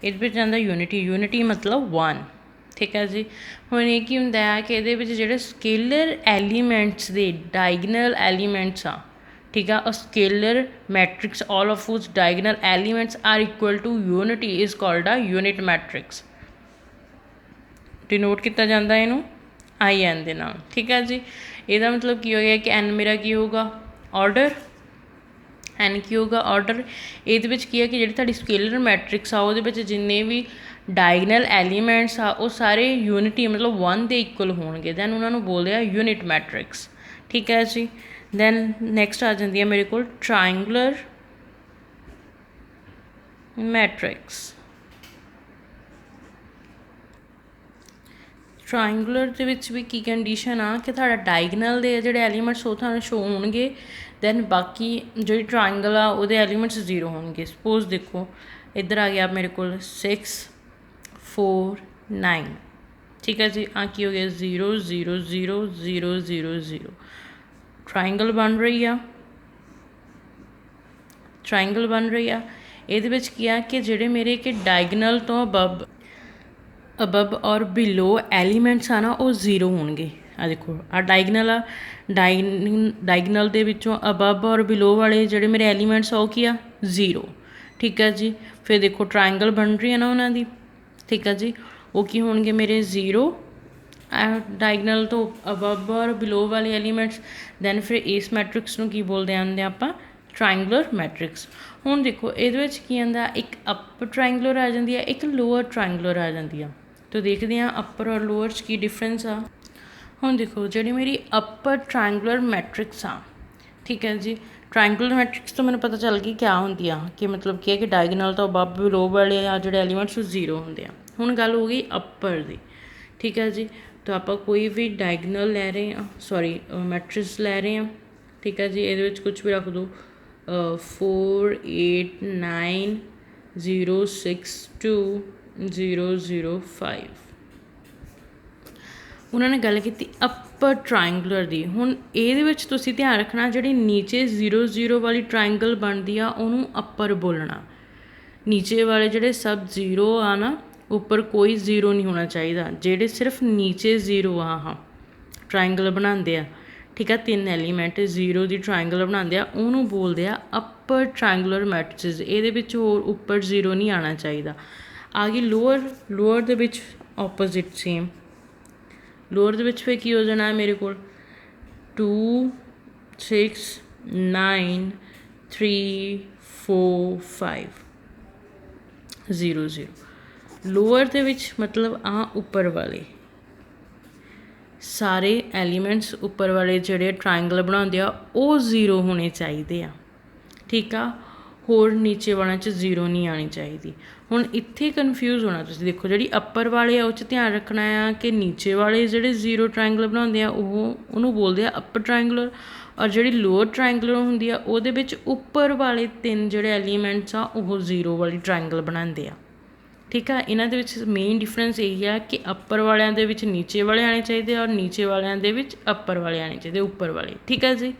ये आता यूनिटी, यूनिटी मतलब 1, ठीक है जी। हुण ये की हुंदा है कि इहदे विच जिहड़े स्केलर एलीमेंट्स दे डायगनल एलीमेंट्स आ, ठीक है, scalar matrix all of which diagonal elements are equal to unity is called a unit matrix. Denote किया जाता है इनू IN दे नाल, ठीक है जी। ਇਹਦਾ मतलब की हो गया कि N मेरा की होगा ऑर्डर, N की होगा ऑर्डर। ਇਹਦੇ ਵਿੱਚ ਕੀ ਹੈ कि ਜਿਹੜੀ ਤੁਹਾਡੀ स्केलर मैट्रिक्स आ ਉਹਦੇ ਵਿੱਚ जिन्ने भी डायगनल एलीमेंट्स आ वो सारे यूनिटी मतलब 1 ਦੇ इक्वल होणगे, दैन ਉਹਨਾਂ ਨੂੰ बोलते हैं यूनिट मैट्रिक्स, ठीक है जी। दैन नैक्सट आ जाती है मेरे को ट्रायंगुलर मैट्रिक्स। ट्रायंगुलर ਦੇ ਵਿੱਚ ਵੀ ਕੀ ਕੰਡੀਸ਼ਨ ਆ ਕਿ ਤੁਹਾਡਾ ਡਾਇਗਨਲ ਦੇ ਜਿਹੜੇ ਐਲੀਮੈਂਟਸ ਉਹ ਤੁਹਾਨੂੰ ਸ਼ੋ ਹੋਣਗੇ, ਦੈਨ ਬਾਕੀ ਜਿਹੜੀ ਟਰਾਇੰਗਲ ਆ ਉਹਦੇ ਐਲੀਮੈਂਟਸ 0 ਹੋਣਗੇ। ਸਪੋਜ਼ ਦੇਖੋ ਇੱਧਰ ਆ ਗਿਆ ਮੇਰੇ ਕੋਲ 6 4 9, ਠੀਕ ਹੈ ਜੀ। ਆ ਕੀ ਹੋ ਗਿਆ 0 0 0 0 0 0, ਟਰਾਇੰਗਲ ਬਣ ਰਹੀ ਆ, ਟਰਾਇੰਗਲ ਬਣ ਰਹੀ ਆ। ਇਹਦੇ ਵਿੱਚ ਕੀ ਆ ਕਿ ਜਿਹੜੇ ਮੇਰੇ ਕਿ ਡਾਇਗਨਲ ਤੋਂ अबब और बिलो एलीमेंट्स आ ना वो 0 होंगे। आ देखो आ डायगनल आ, डायगनल दे विचों अबब और बिलो वाले जिहड़े मेरे एलीमेंट्स आ वो की आ 0, ठीक है जी। फिर देखो ट्रायंगल बन रही है ना उन्होंने, ठीक है जी, वो की होंगे मेरे 0 डायगनल तो अबब और बिलो वाले एलीमेंट्स। दैन फिर इस मैट्रिक्स नूं की बोलते हैं आपां ट्रायंगुलर मैट्रिक्स। हुण देखो ये की आंदा एक अप ट्रायंगुलर आ जाती है, एक लोअर ट्रायंगुलर आ जाती है। तो देखते हैं अपर और लोअर की डिफरेंस आ। हुण देखो जी मेरी अपर ट्रायंगुलर मैट्रिक्स आ ठीक है जी। ट्रायंगुलर मैट्रिक्स तो मैंने पता चल गई क्या होंदी आ कि मतलब ਕੀ ਹੈ ਕਿ ਡਾਇਗਨਲ ਤੋਂ ਅਬਵ ਬਿਲੋ ਵਾਲੇ ਆ ਜਿਹੜੇ ਐਲੀਮੈਂਟਸ ਉਹ 0 ਹੁੰਦੇ ਆ। ਹੁਣ ਗੱਲ ਹੋ ਗਈ ਅੱਪਰ ਦੀ, ਠੀਕ ਹੈ ਜੀ। ਤਾਂ ਆਪਾਂ ਕੋਈ ਵੀ ਡਾਇਗਨਲ ਲੈ ਰਹੇ ਹਾਂ, ਸੌਰੀ ਮੈਟ੍ਰਿਕਸ ਲੈ ਰਹੇ ਹਾਂ, ਠੀਕ ਹੈ ਜੀ। ਇਹਦੇ ਵਿੱਚ ਕੁਛ ਵੀ ਰੱਖ ਦਿਓ 4 8 9 0 6 2 0 0 5। ਉਹਨਾਂ ਨੇ ਗੱਲ ਕੀਤੀ ਅੱਪਰ ਟਰਾਇੰਗੂਲਰ ਦੀ। ਹੁਣ ਇਹਦੇ ਵਿੱਚ ਤੁਸੀਂ ਧਿਆਨ ਰੱਖਣਾ ਜਿਹੜੀ ਨੀਚੇ 0 0 ਵਾਲੀ ਟਰਾਇੰਗਲ ਬਣਦੀ ਆ ਉਹਨੂੰ ਅੱਪਰ ਬੋਲਣਾ। ਨੀਚੇ ਵਾਲੇ ਜਿਹੜੇ ਸਭ 0 ਆ ਨਾ, ਉੱਪਰ ਕੋਈ 0 ਨਹੀਂ ਹੋਣਾ ਚਾਹੀਦਾ। ਜਿਹੜੇ ਸਿਰਫ ਨੀਚੇ 0 ਆ ਹਾਂ ਟਰਾਇੰਗਲ ਬਣਾਉਂਦੇ ਆ, ਠੀਕ ਆ, 3 ਐਲੀਮੈਂਟ 0 ਦੀ ਟਰਾਇੰਗਲ ਬਣਾਉਂਦੇ ਆ, ਉਹਨੂੰ ਬੋਲਦੇ ਆ ਅੱਪਰ ਟਰਾਇੰਗੂਲਰ ਮੈਟ੍ਰਿਕਸ। ਇਹਦੇ ਵਿੱਚ ਹੋਰ ਉੱਪਰ 0 ਨਹੀਂ ਆਉਣਾ ਚਾਹੀਦਾ। ਆ ਗਈ ਲੋਅਰ। ਲੋਅਰ ਦੇ ਵਿੱਚ ਆਪੋਜ਼ਿਟ ਸੇਮ। ਲੋਅਰ ਦੇ ਵਿੱਚ ਫਿਰ ਕੀ ਹੋ ਜਾਣਾ ਮੇਰੇ ਕੋਲ 2 6 9 3 4 5 0 0। ਲੋਅਰ ਦੇ ਵਿੱਚ ਮਤਲਬ ਆ ਉੱਪਰ ਵਾਲੇ ਸਾਰੇ ਐਲੀਮੈਂਟਸ ਉੱਪਰ ਵਾਲੇ ਜਿਹੜੇ ਟਰਾਇੰਗਲ ਬਣਾਉਂਦੇ ਆ ਉਹ 0 ਹੋਣੇ ਚਾਹੀਦੇ ਆ, ਠੀਕ ਆ। ਹੋਰ ਨੀਚੇ ਵਾਲਿਆਂ 'ਚ 0 ਨਹੀਂ ਆਉਣੀ ਚਾਹੀਦੀ। ਹੁਣ ਇੱਥੇ ਕਨਫਿਊਜ਼ ਹੋਣਾ ਤੁਸੀਂ। ਦੇਖੋ ਜਿਹੜੀ ਅੱਪਰ ਵਾਲੇ ਆ ਉਹ 'ਚ ਧਿਆਨ ਰੱਖਣਾ ਆ ਕਿ ਨੀਚੇ ਵਾਲੇ ਜਿਹੜੇ 0 ਟਰਾਇੰਗਲ ਬਣਾਉਂਦੇ ਆ ਉਹਨੂੰ ਬੋਲਦੇ ਆ ਅੱਪਰ ਟਰਾਇੰਗੂਲਰ, ਔਰ ਜਿਹੜੀ ਲੋਅਰ ਟਰਾਇੰਗੂਲਰ ਹੁੰਦੀ ਆ ਉਹਦੇ ਵਿੱਚ ਉੱਪਰ ਵਾਲੇ 3 ਜਿਹੜੇ ਐਲੀਮੈਂਟਸ ਆ ਉਹ 0 ਵਾਲੀ ਟਰਾਇੰਗਲ ਬਣਾਉਂਦੇ ਆ, ਠੀਕ ਆ। ਇਹਨਾਂ ਦੇ ਵਿੱਚ ਮੇਨ ਡਿਫਰੈਂਸ ਇਹੀ ਆ ਕਿ ਅੱਪਰ ਵਾਲਿਆਂ ਦੇ ਵਿੱਚ ਨੀਚੇ ਵਾਲੇ ਆਉਣੇ ਚਾਹੀਦੇ ਔਰ ਨੀਚੇ ਵਾਲਿਆਂ ਦੇ ਵਿੱਚ ਅੱਪਰ ਵਾਲੇ ਆਉਣੇ ਚਾਹੀਦੇ, ਉੱਪਰ ਵਾਲੇ, ਠੀਕ ਆ ਜੀ।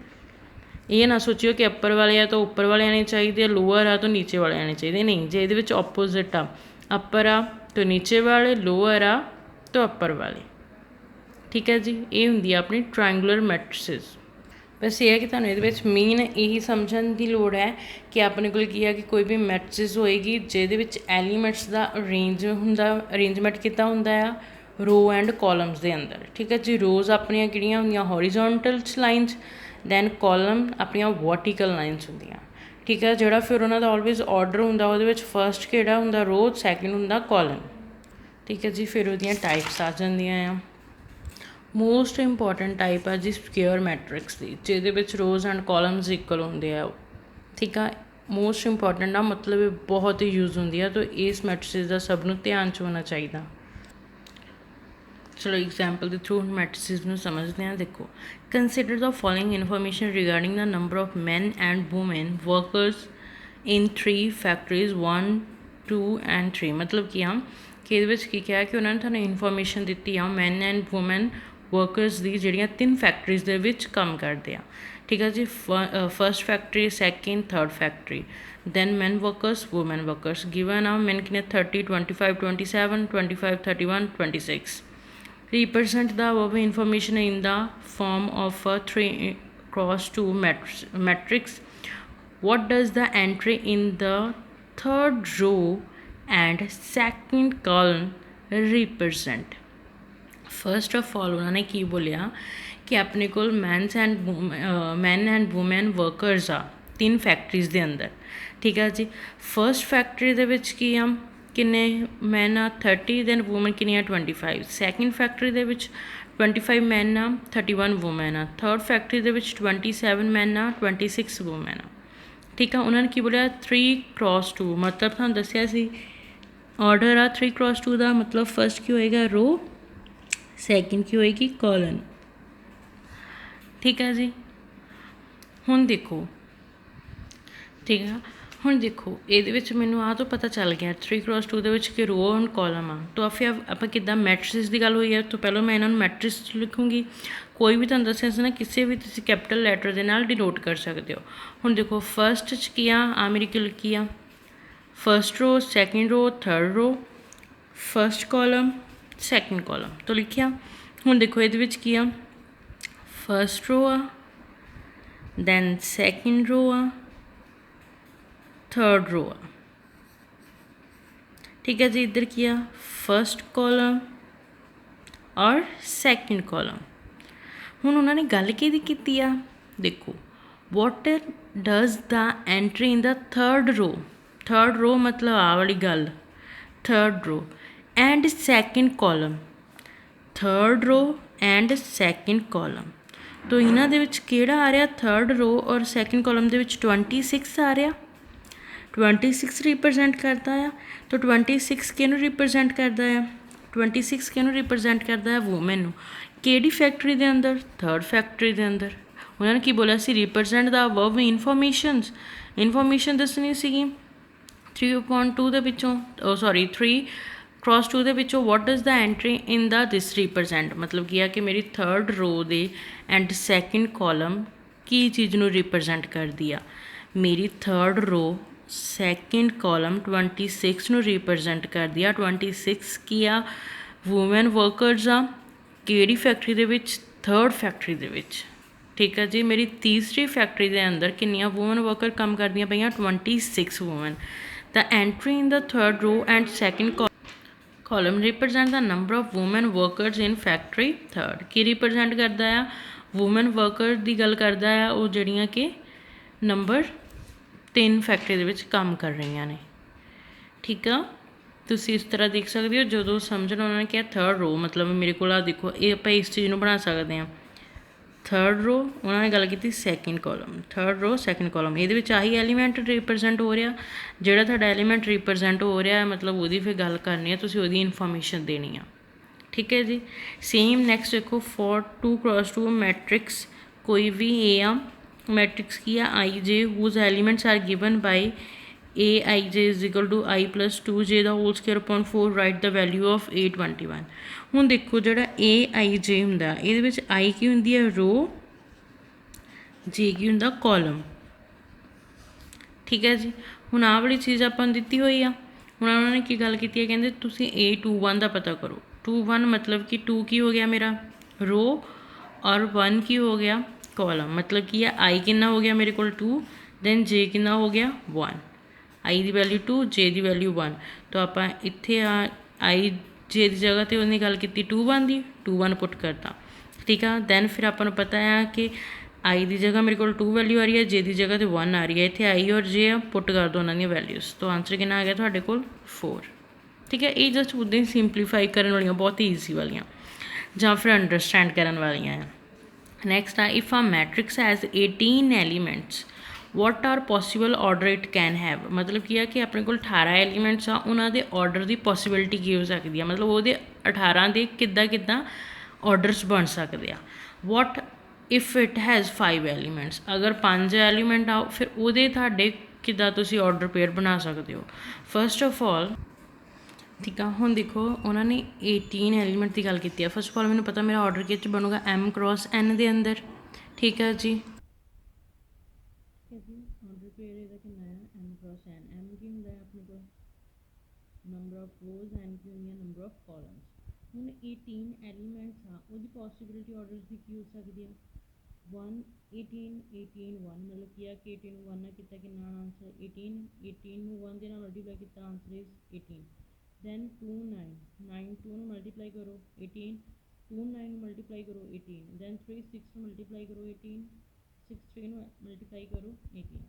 ਇਹ ਨਾ ਸੋਚਿਓ ਕਿ ਅੱਪਰ ਵਾਲੇ ਆ ਤਾਂ ਉੱਪਰ ਵਾਲੇ ਆਉਣੇ ਚਾਹੀਦੇ, ਲੋਅਰ ਆ ਤਾਂ ਨੀਚੇ ਵਾਲੇ ਆਉਣੇ ਚਾਹੀਦੇ, ਨਹੀਂ। ਜੇ ਇਹਦੇ ਵਿੱਚ ਆਪੋਜ਼ਿਟ ਆ, ਅੱਪਰ ਆ ਤਾਂ ਨੀਚੇ ਵਾਲੇ, ਲੋਅਰ ਆ ਤਾਂ ਅੱਪਰ ਵਾਲੇ, ਠੀਕ ਹੈ ਜੀ। ਇਹ ਹੁੰਦੀ ਆ ਆਪਣੀ ਟਰਾਇੰਗੂਲਰ ਮੈਟ੍ਰਿਸਿਸ। ਬਸ ਇਹ ਹੈ ਕਿ ਤੁਹਾਨੂੰ ਇਹਦੇ ਵਿੱਚ ਮੇਨ ਇਹੀ ਸਮਝਣ ਦੀ ਲੋੜ ਹੈ ਕਿ ਆਪਣੇ ਕੋਲ ਕੀ ਹੈ ਕਿ ਕੋਈ ਵੀ ਮੈਟ੍ਰਿਕਸ ਹੋਏਗੀ ਜਿਹਦੇ ਵਿੱਚ ਐਲੀਮੈਂਟਸ ਦਾ ਅਰੇਂਜਮੈਂਟ ਕਿੱਦਾਂ ਹੁੰਦਾ ਆ ਰੋ ਐਂਡ ਕਾਲਮਸ ਦੇ ਅੰਦਰ, ਠੀਕ ਹੈ ਜੀ। ਰੋਜ਼ ਆਪਣੀਆਂ ਕਿਹੜੀਆਂ ਹੁੰਦੀਆਂ ਹੋਰੀਜ਼ੋਨਟਲ ਲਾਈਨਸ, ਦੈਨ ਕਾਲਮ ਆਪਣੀਆਂ ਵਰਟੀਕਲ ਲਾਈਨਸ ਹੁੰਦੀਆਂ, ਠੀਕ ਹੈ। ਜਿਹੜਾ ਫਿਰ ਉਹਨਾਂ ਦਾ ਆਲਵੇਜ਼ ਆਰਡਰ ਹੁੰਦਾ ਉਹਦੇ ਵਿੱਚ ਫਸਟ ਕਿਹੜਾ ਹੁੰਦਾ ਰੋ, ਸੈਕਿੰਡ ਹੁੰਦਾ ਕਾਲਮ, ਠੀਕ ਹੈ ਜੀ। ਫਿਰ ਉਹਦੀਆਂ ਟਾਈਪਸ ਆ ਜਾਂਦੀਆਂ ਆ। ਮੋਸਟ ਇੰਪੋਰਟੈਂਟ ਟਾਈਪ ਆ ਜੀ ਸਕੁਏਅਰ ਮੈਟ੍ਰਿਕਸ ਦੀ, ਜਿਹਦੇ ਵਿੱਚ ਰੋਜ਼ ਐਂਡ ਕਾਲਮਸ ਇਕੁਅਲ ਹੁੰਦੇ ਆ, ਠੀਕ ਆ। ਮੋਸਟ ਇੰਪੋਰਟੈਂਟ ਆ, ਮਤਲਬ ਇਹ ਬਹੁਤ ਹੀ ਯੂਜ਼ ਹੁੰਦੀ ਆ, ਤਾਂ ਇਸ ਮੈਟ੍ਰਿਸਿਸ ਦਾ ਸਭ ਨੂੰ ਧਿਆਨ 'ਚ ਹੋਣਾ ਚਾਹੀਦਾ। ਚਲੋ ਐਗਜ਼ਾਮਪਲ ਦੇ ਥਰੂ ਮੈਟ੍ਰਿਸਿਸ ਨੂੰ ਸਮਝਦੇ ਹਾਂ। ਦੇਖੋ, consider the following information regarding the number of man and woman workers in 3 factories 1 2 and 3। ਮਤਲਬ ਕੀ ਆ ਕਿ ਇਹਦੇ ਵਿੱਚ ਕੀ ਕਿਹਾ ਕਿ ਉਹਨਾਂ ਨੇ ਤੁਹਾਨੂੰ ਇਨਫੋਰਮੇਸ਼ਨ ਦਿੱਤੀ ਆ ਮੈਨ ਐਂਡ ਵੂਮੈਨ ਵਰਕਰਸ ਦੀ ਜਿਹੜੀਆਂ 3 ਫੈਕਟਰੀਜ਼ ਦੇ ਵਿੱਚ ਕੰਮ ਕਰਦੇ ਆ, ਠੀਕ ਹੈ ਜੀ। First factory, second, third factory, then men workers, women workers. Given ਆ ਮੈਨ ਕਿੰਨੇ 30 25 27 25 31 26। Represent the above information in the form of a 3x2 matrix. What does the entry in the third row and second column represent? First of all उन्होंने की बोलिया कि अपने को man and woman workers आ 3 factories के अंदर, ठीक है जी। फर्स्ट फैक्ट्री दे विच की आ किन्ने मैन आ 30, दैन वूमन किन्नी आ 25। सैकेंड फैक्ट्री दे विच 25 मैन आ 31 वूमैन आ। थर्ड फैक्ट्री दे विच 27 मैन आ 26 वूमैन आ, ठीक है। उन्होंने की बोलिया 3x2, मतलब तुहानूं दस्सिया सी ऑर्डर आ 3x2 का, मतलब फर्स्ट की होएगा रो, सैकेंड की होएगी कॉलन, ठीक है जी। हुण देखो, ठीक है, हुण देखो ये मैनू आ तो पता चल गया 3x2 दे विच कि रो एंड कॉलम आ। तो फिर आप किद्दां मैट्रिक्स की गल हुई है, तो पहलों मैं इन्होंने मैट्रिक्स लिखूँगी। कोई भी तुहानूं दस्सिया सी ना किसी भी तुसीं कैपिटल लैटर दे नाल डिनोट कर सकते हो। हुण देखो फर्स्ट च की आ मेरी की लिखी आ first row, second row, third row, first column, second column, तो लिखिया। हुण देखो ये की आ फर्स्ट रो आ, दैन सैकेंड रो आ, थर्ड रो आ, ठीक है जी। इधर की आ फर्स्ट कॉलम और सैकेंड कॉलम। हुण उन्होंने गल की आ, देखो what does the entry in the third row, third row मतलब आ वाली गल, third row and second column, third row and second column. तो इन्हां दे विच किहड़ा आ रहा थर्ड रो और सैकेंड कॉलम दे विच 26 आ रहा 26 रिप्रजेंट करता है। तो 26 किहनूं रिप्रजेंट करता है 26 किहनूं रिप्रजेंट करता है वूमेन किहड़ी फैक्टरी दे अंदर थर्ड फैक्टरी दे अंदर उन्होंने की बोलिया सी रिप्रजेंट द अबव इनफॉर्मेशन दसनी सीगी 3.2 ਦੇ ਵਿੱਚੋਂ ਸੌਰੀ 3x2 ਦੇ ਵਿੱਚੋਂ what does the entry in the this represent ਮਤਲਬ ਕੀ ਆ ਕਿ ਮੇਰੀ ਥਰਡ ਰੋ ਦੇ ਐਂਡ ਸੈਕਿੰਡ ਕਾਲਮ ਕੀ ਚੀਜ਼ ਨੂੰ ਰਿਪਰੈਜ਼ੈਂਟ ਕਰਦੀ ਆ ਮੇਰੀ ਥਰਡ ਰੋ ਸੈਕਿੰਡ ਕਾਲਮ 26 ਨੂੰ ਰਿਪਰੈਜ਼ੈਂਟ ਕਰਦੀ ਆ 26 ਕੀ ਆ ਵੂਮਨ ਵਰਕਰਸ ਆ ਕਿਹੜੀ ਫੈਕਟਰੀ ਦੇ ਵਿੱਚ ਥਰਡ ਫੈਕਟਰੀ ਦੇ ਵਿੱਚ ठीक है जी मेरी तीसरी फैक्ट्री के अंदर किन्नियां वूमन वर्कर काम करदियां पईयां 26 woman the entry in the third row and second column represent the number of woman workers in factory third की रिप्रजेंट करता है वूमन वर्कर की गल करता है वो जड़ियाँ कि नंबर 3 फैक्ट्री दे विच काम कर रही ने ठीक है तुसी इस तरह देख सकते हो जो समझना उन्होंने कहा थर्ड रो मतलब मेरे को देखो ये आप इस चीज़ को बना सकते हैं थर्ड रो उन्होंने गल की second column third row second column ये आही एलीमेंट रिप्रजेंट हो रहा जोड़ा थोड़ा एलीमेंट रिप्रजेंट हो रहा है मतलब वो फिर गल करनी है तुसी उहदी इन्फॉर्मेशन देनी है ठीक है जी सेम नैक्सट देखो फॉर 2x2 मैट्रिक्स कोई भी ए आ मैट्रिक्स की है I J whose elements are given by A I J is equal to I plus 2j the whole square upon 4 right the value of 821 हुण देखो जो ए I जे हुंदा इहदे विच आई की हुंदी है रो जे की हुंदा कॉलम ठीक है जी हुण आह वाली चीज़ आपां नूं दित्ती होई आ हुण उन्होंने की गल कीती है कहंदे तुसीं A21 दा पता करो 21 मतलब कि 2 की हो गया मेरा रो और 1 की हो गया कॉलम मतलब कि आई कितना हो गया मेरे को 2 दैन जे कितना हो गया 1 आई की वैल्यू 2 जे की वैल्यू 1 तो आप इत्थे आई जे की जगह तो उन्हें गल की 2 1 की 2 1 पुट करता ठीक है दैन फिर आपको पता है कि आई की जगह मेरे को 2 वैल्यू आ रही है जे की जगह तो 1 आ रही है इतने आई और जे पुट कर दो उन्होंने वैल्यूज़ तो आंसर कितना आ गया थोड़े को 4 ठीक है ये जस्ट उदा ही सिंपलीफाई करने वाली बहुत ही ईजी वाली ਜਾਂ फिर अंडरस्टैंड करने वाली हैं नैक्सट आ if a matrix has 18 elements what are possible order it can have मतलब की है कि अपने को 18 एलीमेंट्स आ उन्होंने ऑर्डर की पॉसीबिलिटी की हो सकती है मतलब वो 18 के किद्दां ऑर्डरस बन सकते हैं what if it has 5 elements अगर 5 एलीमेंट आओ फिर वो तुहाडे किद्दां तुसीं ऑर्डर पेयर बना सकते हो फर्स्ट ऑफ ऑल ठीक है हुण देखो उन्होंने 18 एलीमेंट की गल की है फर्स्ट ऑफ ऑल मैंने पता मेरा ऑर्डर किस बनूगा M×N के अंदर ठीक है जी ऑर्डर पेयर ਇਹਦਾ ਕਿੰਨਾ ਹੈ M×N M ਕੀ ਹੁੰਦਾ ਹੈ ਆਪਣੇ ਕੋਲ ਨੰਬਰ ਆਫ ਰੋਜ਼ N ਕੀ ਹੁੰਦੀ ਹੈ ਨੰਬਰ ਆਫ ਕਾਲਮਸ ਹੁਣ 18 ਐਲੀਮੈਂਟਸ ਆ ਉਹਦੀ ਪੋਸੀਬਿਲਿਟੀ ਆਰਡਰਸ ਦੀ ਕੀ ਹੋ ਸਕਦੀ ਹੈ 1 18 18 1 मतलब कि 18 ਨੂੰ 1 ਨਾਲ ਕੀਤਾ ਕਿੰਨਾ ਆਨਸਰ 18 18 ਨੂੰ 1 ਦੇ ਨਾਲ ਮਲਟੀਪਲਾਈ ਕੀਤਾ ਆਨਸਰ ਇਜ਼ 18 then 2 9 9 2 ਨੂੰ ਮਲਟੀਪਲਾਈ ਕਰੋ 18 2 9 ਨੂੰ ਮਲਟੀਪਲਾਈ ਕਰੋ 18 then 3 6 ਨੂੰ ਮਲਟੀਪਲਾਈ ਕਰੋ 18 6 3 ਨੂੰ ਮਲਟੀਪਲਾਈ ਕਰੋ 18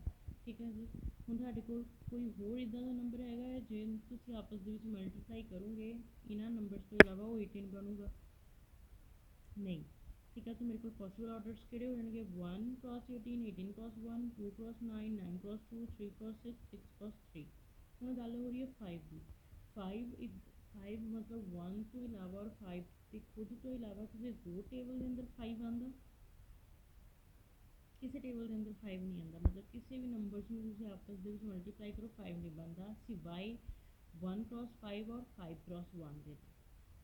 ਠੀਕ ਹੈ ਜੀ ਹੁਣ ਤੁਹਾਡੇ ਕੋਲ ਕੋਈ ਹੋਰ ਇੱਦਾਂ ਦਾ ਨੰਬਰ ਹੈਗਾ ਹੈ ਜੇ ਤੁਸੀਂ ਆਪਸ ਦੇ ਵਿੱਚ ਮਲਟੀਪਲਾਈ ਕਰੋਗੇ ਇਹਨਾਂ ਨੰਬਰਸ ਤੋਂ ਇਲਾਵਾ ਉਹ 18 ਬਣੂਗਾ ਨਹੀਂ ठीक है तो मेरे को पॉसिबल ऑर्डर्स किहड़े हो जाएंगे 1×18 18×1 2×9 9×2 3×6 6×3 ਹੁਣ ਗੱਲ हो रही है 5 की 5 मतलब 1 ਤੋਂ ਇਲਾਵਾ और 5 ਤੇ ਖੁਦ ਤੋਂ ਇਲਾਵਾ ਕਿਸੇ ਹੋਰ ਟੇਬਲ ਦੇ ਅੰਦਰ 5 ਆਉਂਦਾ ਕਿਸੇ ਟੇਬਲ ਦੇ ਅੰਦਰ 5 ਨਹੀਂ ਆਉਂਦਾ मतलब ਕਿਸੇ ਵੀ ਨੰਬਰਸ ਨੂੰ ਤੁਸੀਂ ਆਪਸ ਦੇ ਵਿੱਚ ਮਲਟੀਪਲਾਈ ਕਰੋ 5 ਨਹੀਂ ਬਣਦਾ ਸਿਵਾਏ 1×5 और 5×1 ਦੇ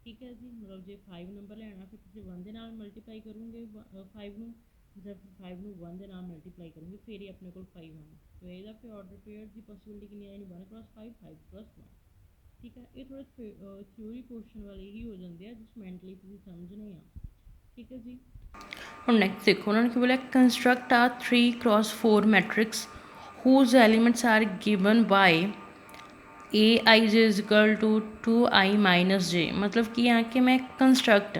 ठीक है जी मतलब जो 5 नंबर लेना फिर तुम 1 के नाल मल्टीप्लाई करोगे 5 में जब 5 में 1 के नाल मल्टीप्लाई करोगे फिर ही अपने को 5 आना तो यदा फिर ऑर्डर पेयर की पॉसिबिलिटी कितनी आनी 1×5 5+1 ठीक है ये थोड़ा थ्योरी क्वेश्चन वाले ही हो जाते हैं जिस मैंटली तुम समझने ठीक है जी और नैक्सट देखो उन्होंने क्या बोला construct a 3×4 matrix whose elements are given by A I J is equal to 2i minus J मतलब कि यहाँ कि मैं कंस्ट्रक्ट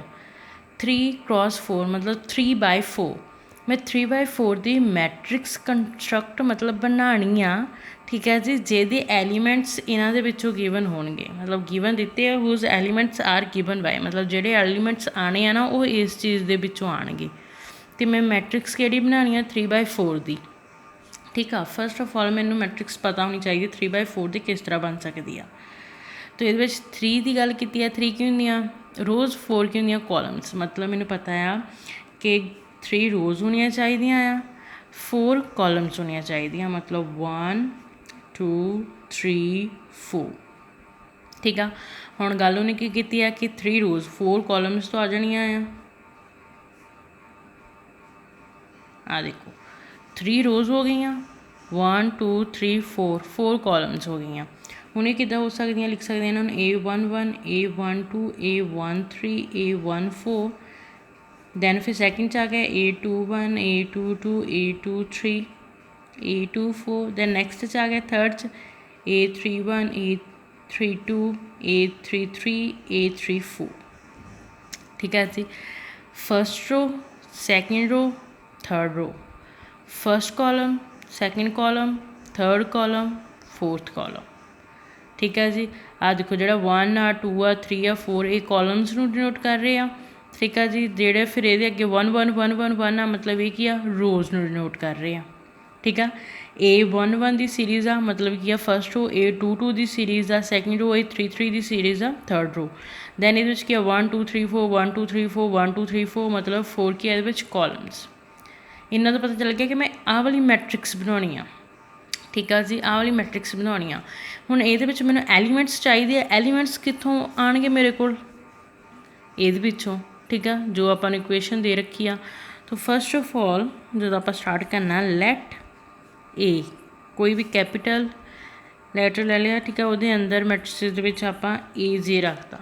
3×4 मतलब 3/4 मैं 3/4 की मैट्रिक्स कंस्ट्रक्ट मतलब बनानी आ ठीक है जी जेदे एलीमेंट्स इन्हां दे विचों गिवन होणगे मतलब गिवन दिते है whose elements are given by मतलब जेडे एलीमेंट्स आने हैं ना वो इस चीज़ दे विचों आणगे तो मैं मैट्रिक्स किहड़ी बनानी है 3/4 की। ठीक है, फस्ट ऑफ ऑल मैनू मैट्रिक्स पता होनी चाहिए 3/4 की किस तरह बन सकती है। तो ये 3 की गल की है, 3 की होंगे रोज़, 4 की होंगे कॉलम्स। मतलब मैनू पता है कि 3 रोज़ होनी चाहिए, 4 कॉलम्स होनी चाहिए। मतलब 1 2 3 4। ठीक है, हुण गल उन्हें की है कि 3 रोज़ 4 कॉलम्स तो आ जानियां आ देखो 3 रोज़ हो गई, 1 2 3 4 4 कॉलम्स हो गई। हूँ ये किदा हो सकती लिख सकते हैं इन्होंने A11 A12 A13 A14। Then फिर सैकेंड च आ गया A21 A22 A23 A24। Then next च आ गया थर्ड च A31 A32 A33 A34। ठीक है जी, first row second row third row, first column second column third column fourth column. ठीक है जी, आ देखो जो 1 आ 2 आ 3 आ 4 ये कॉलम्स नूं डिनोट कर रहे हैं। ठीक है जी, जेडे फिर ये अगे 1 1 1 1 1 आ मतलब ये की आ रोज़ नूं डिनोट कर रहे हैं। ठीक है, A11 की सीरीज़ आ मतलब कि फस्ट रो, A22 की सीरीज़ आ सैकेंड रो, A33 की सीरीज़ आ थर्ड रो। दैन ये 1 2 3 4 1 2 3 4 1 2 3 4 मतलब 4 की ये कॉलम्स। इन्ना तो पता चल गया कि मैं आह वाली मैट्रिक्स बनानी आ। ठीक है जी, आह वाली मैट्रिक्स बनानी आ। हुण इहदे विच मैनूं एलीमेंट्स चाहिए, एलीमेंट्स कित्थों आउणगे मेरे कोल इहदे विचों। ठीक है, जो आपां नूं इक्वेशन दे रखी आ। तो फस्ट ऑफ ऑल जो आपां स्टार्ट करना लैट ए कोई भी कैपिटल लैटर ले लिया। ठीक है, उहदे अंदर मैट्रिक्स दे विच आपां A J रखता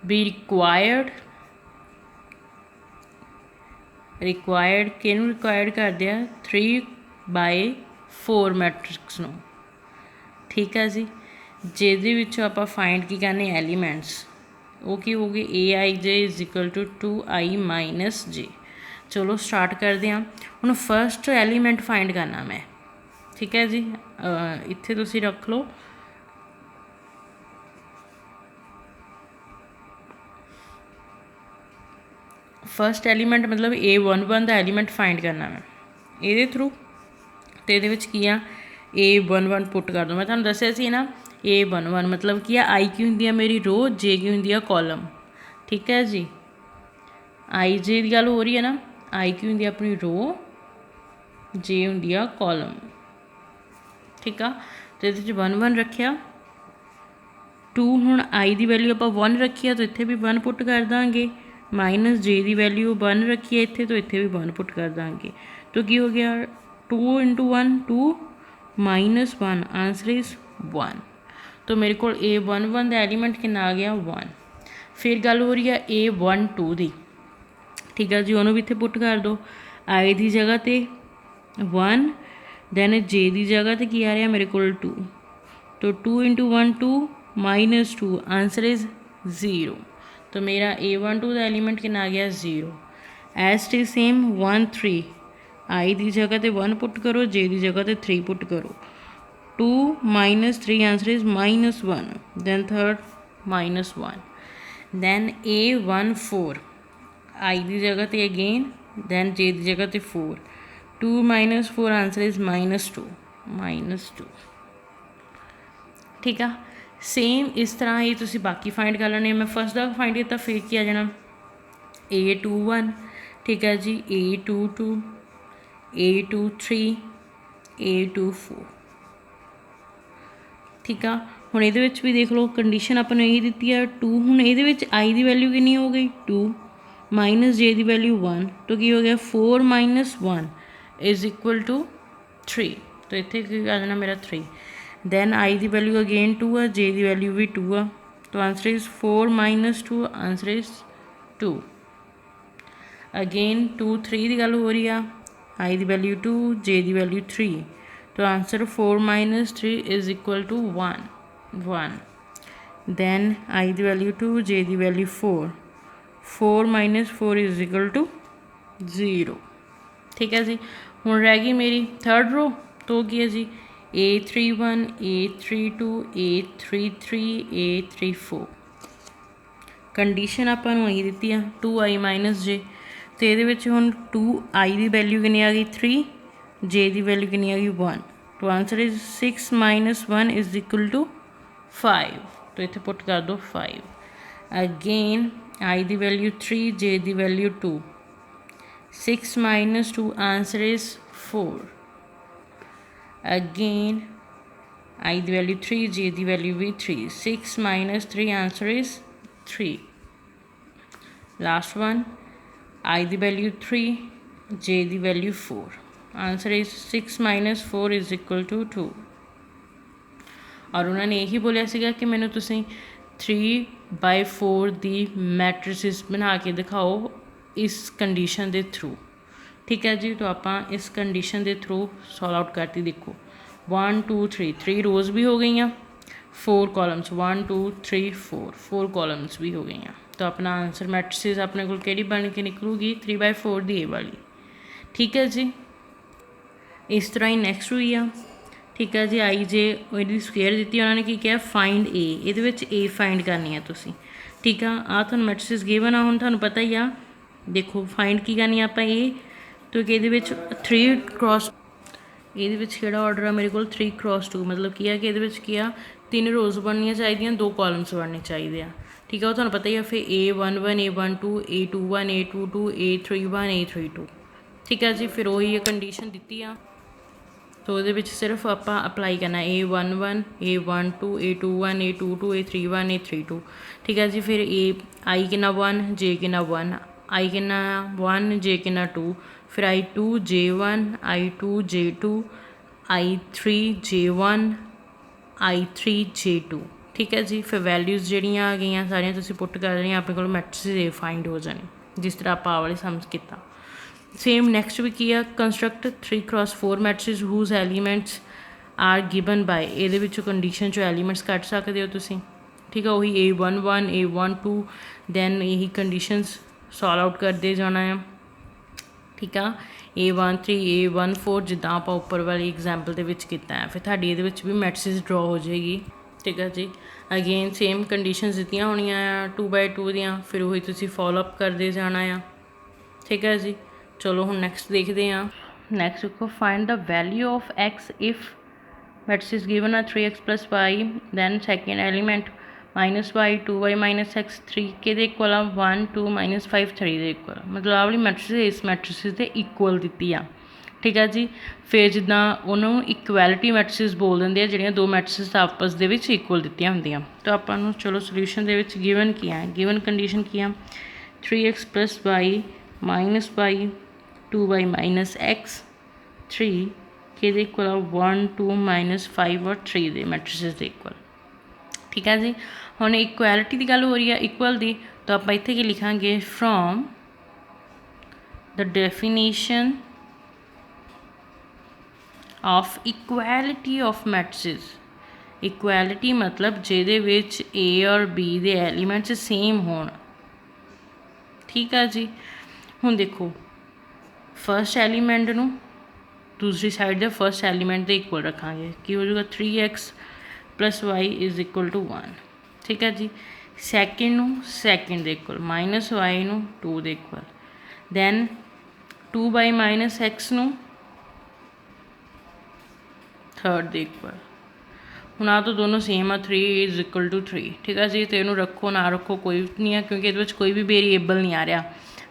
बी रिक्वायर्ड किहनूं रिक्वायर्ड करदे आ 3/4 मैट्रिक्स नूं। ठीक है जी, जिहदे विचों आपां फाइंड की करने एलीमेंट्स वो की होगी AIJ = 2I - J। चलो स्टार्ट करते हैं। हुण फस्ट एलीमेंट फाइंड करना मैं। ठीक है जी, इत्थे तुसीं रख लो फस्ट एलीमेंट मतलब A11 का एलीमेंट फाइंड करना मैं ये थ्रू। तो ये की आ A11 पुट कर दो। मैं तुहानूं दस्सिया सी ना A11 मतलब की आई की होंगी मेरी रो, J की होंगी कॉलम। ठीक है जी, I J की गल हो रही है ना, आई की होंगी अपनी रो, J होंगी कॉलम। ठीक है, तो ये 1 1 रखिया 2। हुण आई की वैल्यू आप 1 रखी है तो इत्थे भी 1 पुट कर देंगे, -J की वैल्यू 1 रखी है इत्थे तो इत्थे भी 1 पुट कर देंगे। तो की हो गया 2 × 1 2 -1 आंसर इज़ 1। तो मेरे को A11 का एलीमेंट कितना आ गया 1। फिर गल हो रही है A12 की। ठीक है जी, उन्होंने भी इत्थे पुट कर दो आई की जगह पर 1, दैन J की जगह पर की आ रहा मेरे को 2। तो 2 × 1 2 -2 आंसर इज़ 0। तो मेरा A12 का एलीमेंट कितना आ गया 0। एज टी सेम 1 3 आई की जगह पर 1 पुट करो, J की जगह पर 3 पुट करो। 2 - 3 answer is -1। Then third -1। Then A14 i की जगह पर अगेन, दैन J की जगह पर 4। 2 - 4 आंसर इज़ -2। ठीक है, सेम इस तरह ही तुसीं बाकी फाइंड कर लेने। मैं फस्ट का फाइंड किया फिर की आ जाना A21। ठीक है जी, A22 A23 A24। ठीक है, हुण इहदे विच भी देख लो कंडीशन आपां नूं यही दित्ती है 2। हुण इहदे विच आई की वैल्यू कितनी हो गई 2 -J की वैल्यू 1 तो की हो गया 4 - 1 = 3। तो इत्थे की आ जाना मेरा 3। दैन आई की वैल्यू अगेन 2 है, J की वैल्यू भी 2 आ। तो answer is 4 - 2 answer is 2। Again 2 3 की गल हो रही है, आई की वैल्यू 2 J की वैल्यू 3। तो आंसर 4 - 3 = 1। दैन आई की वैल्यू 2 J की वैल्यू 4। 4 - 4 = 0। ठीक है जी, हुण रह गई मेरी थर्ड रो। तो की है जी A31 A32 A33 A34। Condition आपां नूं यही दित्ती है 2I - J। तो ये हम 2i की वैल्यू कितनी आ गई 3, j की वैल्यू कितनी आ गई 1। तो answer is 6 - 1 is equal to 5। तो इतने पुट कर दो 5। अगेन i की वैल्यू 3, j की value 2, 6 - 2 answer is 4। Again i की वैल्यू 3, j की वैल्यू भी 3, 6 - 3 answer is 3। Last one i की वैल्यू 3, j की value 4, answer is 6 - 4 is equal to 2। और उन्होंने यही बोलिया सीगा कि मैंने तुसीं 3/4 की मैट्रिसिस बना के दिखाओ इस कंडीशन के थ्रू। ठीक है जी, तो आप इस कंडीशन के थ्रू सॉल्व आउट करती। देखो 1 2 3, 3 रोज़ भी हो गई हैं, 4 कॉलम्स, 1 2 3 4, 4 कॉलम्स भी हो गई हैं। तो अपना आंसर मैट्रिसिस अपने को केड़ी बन के निकलूगी 3/4 की ए वाली। ठीक है जी, इस तरह ही नैक्सट हुई आ। ठीक है जी, आई जे ये स्क्वेयर दी उन्होंने की किया फाइंड ए, ये फाइंड करनी है तुसी। ठीक है, तुहानू मैट्रिसिस गिवन आ, हुण तुहानू पता ही आ। देखो फाइंड की करनी आप ए, तो कि ये 3 क्रॉस, ये किहड़ा ऑर्डर आ मेरे को 3 क्रॉस 2, मतलब की है कि ये 3 रोज़ बननिया चाहिए, 2 कॉलम्स बनने चाहिए। ठीक है, वो तुहानू पता ही है। फिर A11 A12 A21 A22 A31 A32। ठीक है जी, फिर वही कंडीशन दी आ, तो ये सिर्फ आप अपलाई करना A11 A12 A21 A22 A31 A32। ठीक है जी, फिर आई कितना 1 J कितना 1, आई कितना 1 J कितना 2, फिर I2 J1 I2 J2 I3 J1 I3 J2। ठीक है जी, फिर वैल्यूज़ जड़ियाँ आ गई सारिया तुम पुट कर रही अपने को मैट्रिक्स ए फाइंड हो जानी, जिस तरह आप वाले समझ किया। सेम नैक्सट भी किया construct 3x4 matrix whose elements are given by, ये कंडीशन चो एलीमेंट्स कट सकते हो तुम। ठीक है, वही A11 A12 दैन यही कंडीशनस सॉल्व आउट करते जाना है। ठीक है, A13 A14 जिदा आप उपर वाली एग्जाम्पल के किया है, फिर थाड़ी ये भी मैट्रिक्स ड्रॉ हो जाएगी। ठीक है जी, अगेन सेम कंडीशनस दित्तियां होनियां 2/2 दियाँ, फिर वही तुम फॉलोअप करते जाना है। ठीक है जी, चलो हम नैक्सट देखते हैं। नैक्सट देखो find the value of x if matrix given आ 3x + y, दैन second element -y 2y - x 3 के इक्वल आ 1 2 - 5 3 के इक्वल, मतलब आ वाली मैट्रिक्स इस मैट्रिक्स के इक्वल दी आ। ठीक है जी, फिर जिदा उन्होंने इक्वैलिटी मैट्रिक्स बोल देंगे जिहड़ियां दो मैट्रिक्स आपस दे विच इक्वल दित्तियां होंदियां। तो आपां चलो सोल्यूशन दे विच गिवन की है, गिवन कंडीशन की है 3x + y -y 2y - x 3 के इक्वल 1 2 -5 और 3 दे मैट्रिक्स के इक्वल। ठीक है जी, हुण इक्वैलिटी की गल हो रही है इक्वल की, तो आप इत्थे की लिखांगे from the definition of equality of matrix. Equality मतलब जिहदे विच ए और बी दे एलीमेंट्स सेम होण। ठीक है जी, हुण देखो फर्स्ट एलीमेंट नूं दूसरी साइड के फर्स्ट एलीमेंट के इक्वल रखांगे, की हो जाएगा 3x + y is equal to 1। ठीक है जी, सैकेंड नूं सैकेंड के इक्वल -y नूं 2 के इक्वल, दैन 2y - x नूं थर्ड के इक्वल। हुण आ तो दोनों सेम आ 3 इज इक्वल टू 3। ठीक है जी, तो इनू रखो ना रखो कोई नहीं है, क्योंकि ये कोई भी वेरीएबल नहीं आ रहा।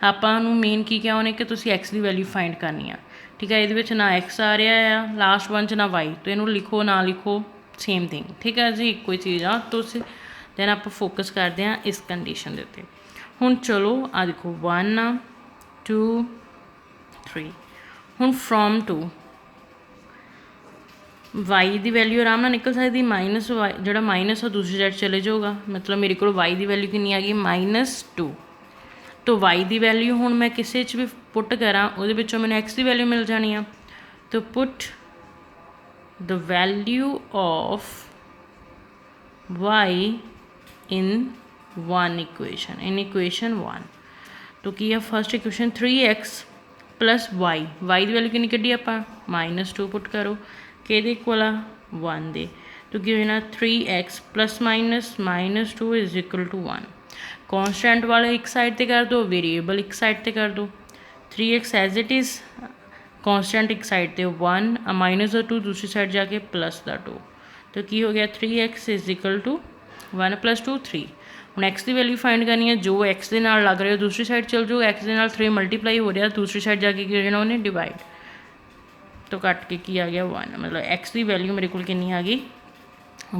आपां नूं मेन की क्या होने कि तुसीं x की वैल्यू फाइंड करनी है। ठीक है, ये ना x आ रहा है लास्ट वन च ना y, तो इनू लिखो ना लिखो सेम थिंग। ठीक है जी, एक ही चीज़ आ। तो दैन आप फोकस करते हैं इस कंडीशन के उत्ते। हुण चलो आ देखो 1 2 3, हुण फ्रॉम टू वाई की वैल्यू आराम नाल निकल सकती, -y जो माइनस आ दूसरी साइड चले जाऊगा, मतलब मेरे को वाई की वैल्यू कितनी आ गई -2। तो वाई की वैल्यू हुण मैं किसी भी पुट करा वो मैंने एक्स की वैल्यू मिल जानी है। तो put the value of y in one equation, in equation 1। तो की है first equation 3x + y, y की वैल्यू कितनी कढ़ी आप -2 पुट करो कि इक्वल आ 1 दे, तो की होना 3x ± -2 is equal to 1। Constant वाले एक साइड पर कर दो, वेरीएबल एक साइड पर कर दो। 3x as it is constant एक साइड ते 1 माइनस द 2 दूसरी साइड जाके प्लस द 2 तो की हो गया 3x इज इक्वल टू 1 + 2 3। ਹੁਣ x ਦੀ ਵੈਲਿਊ ਫਾਈਂਡ ਕਰਨੀ ਹੈ ਜੋ x ਦੇ ਨਾਲ ਲੱਗ ਰਿਹਾ ਦੂਸਰੀ ਸਾਈਡ ਚਲ ਜਾਓ x ਦੇ ਨਾਲ 3 ਮਲਟੀਪਲਾਈ ਹੋ ਰਿਹਾ ਦੂਸਰੀ ਸਾਈਡ ਜਾ ਕੇ ਕੀ ਹੋ ਜਾਣਾ ਉਹਨੇ ਡਿਵਾਈਡ ਤੋਂ ਕੱਟ ਕੇ ਕੀ ਆ ਗਿਆ 1 ਮਤਲਬ x ਦੀ ਵੈਲਿਊ ਮੇਰੇ ਕੋਲ ਕਿੰਨੀ ਆ ਗਈ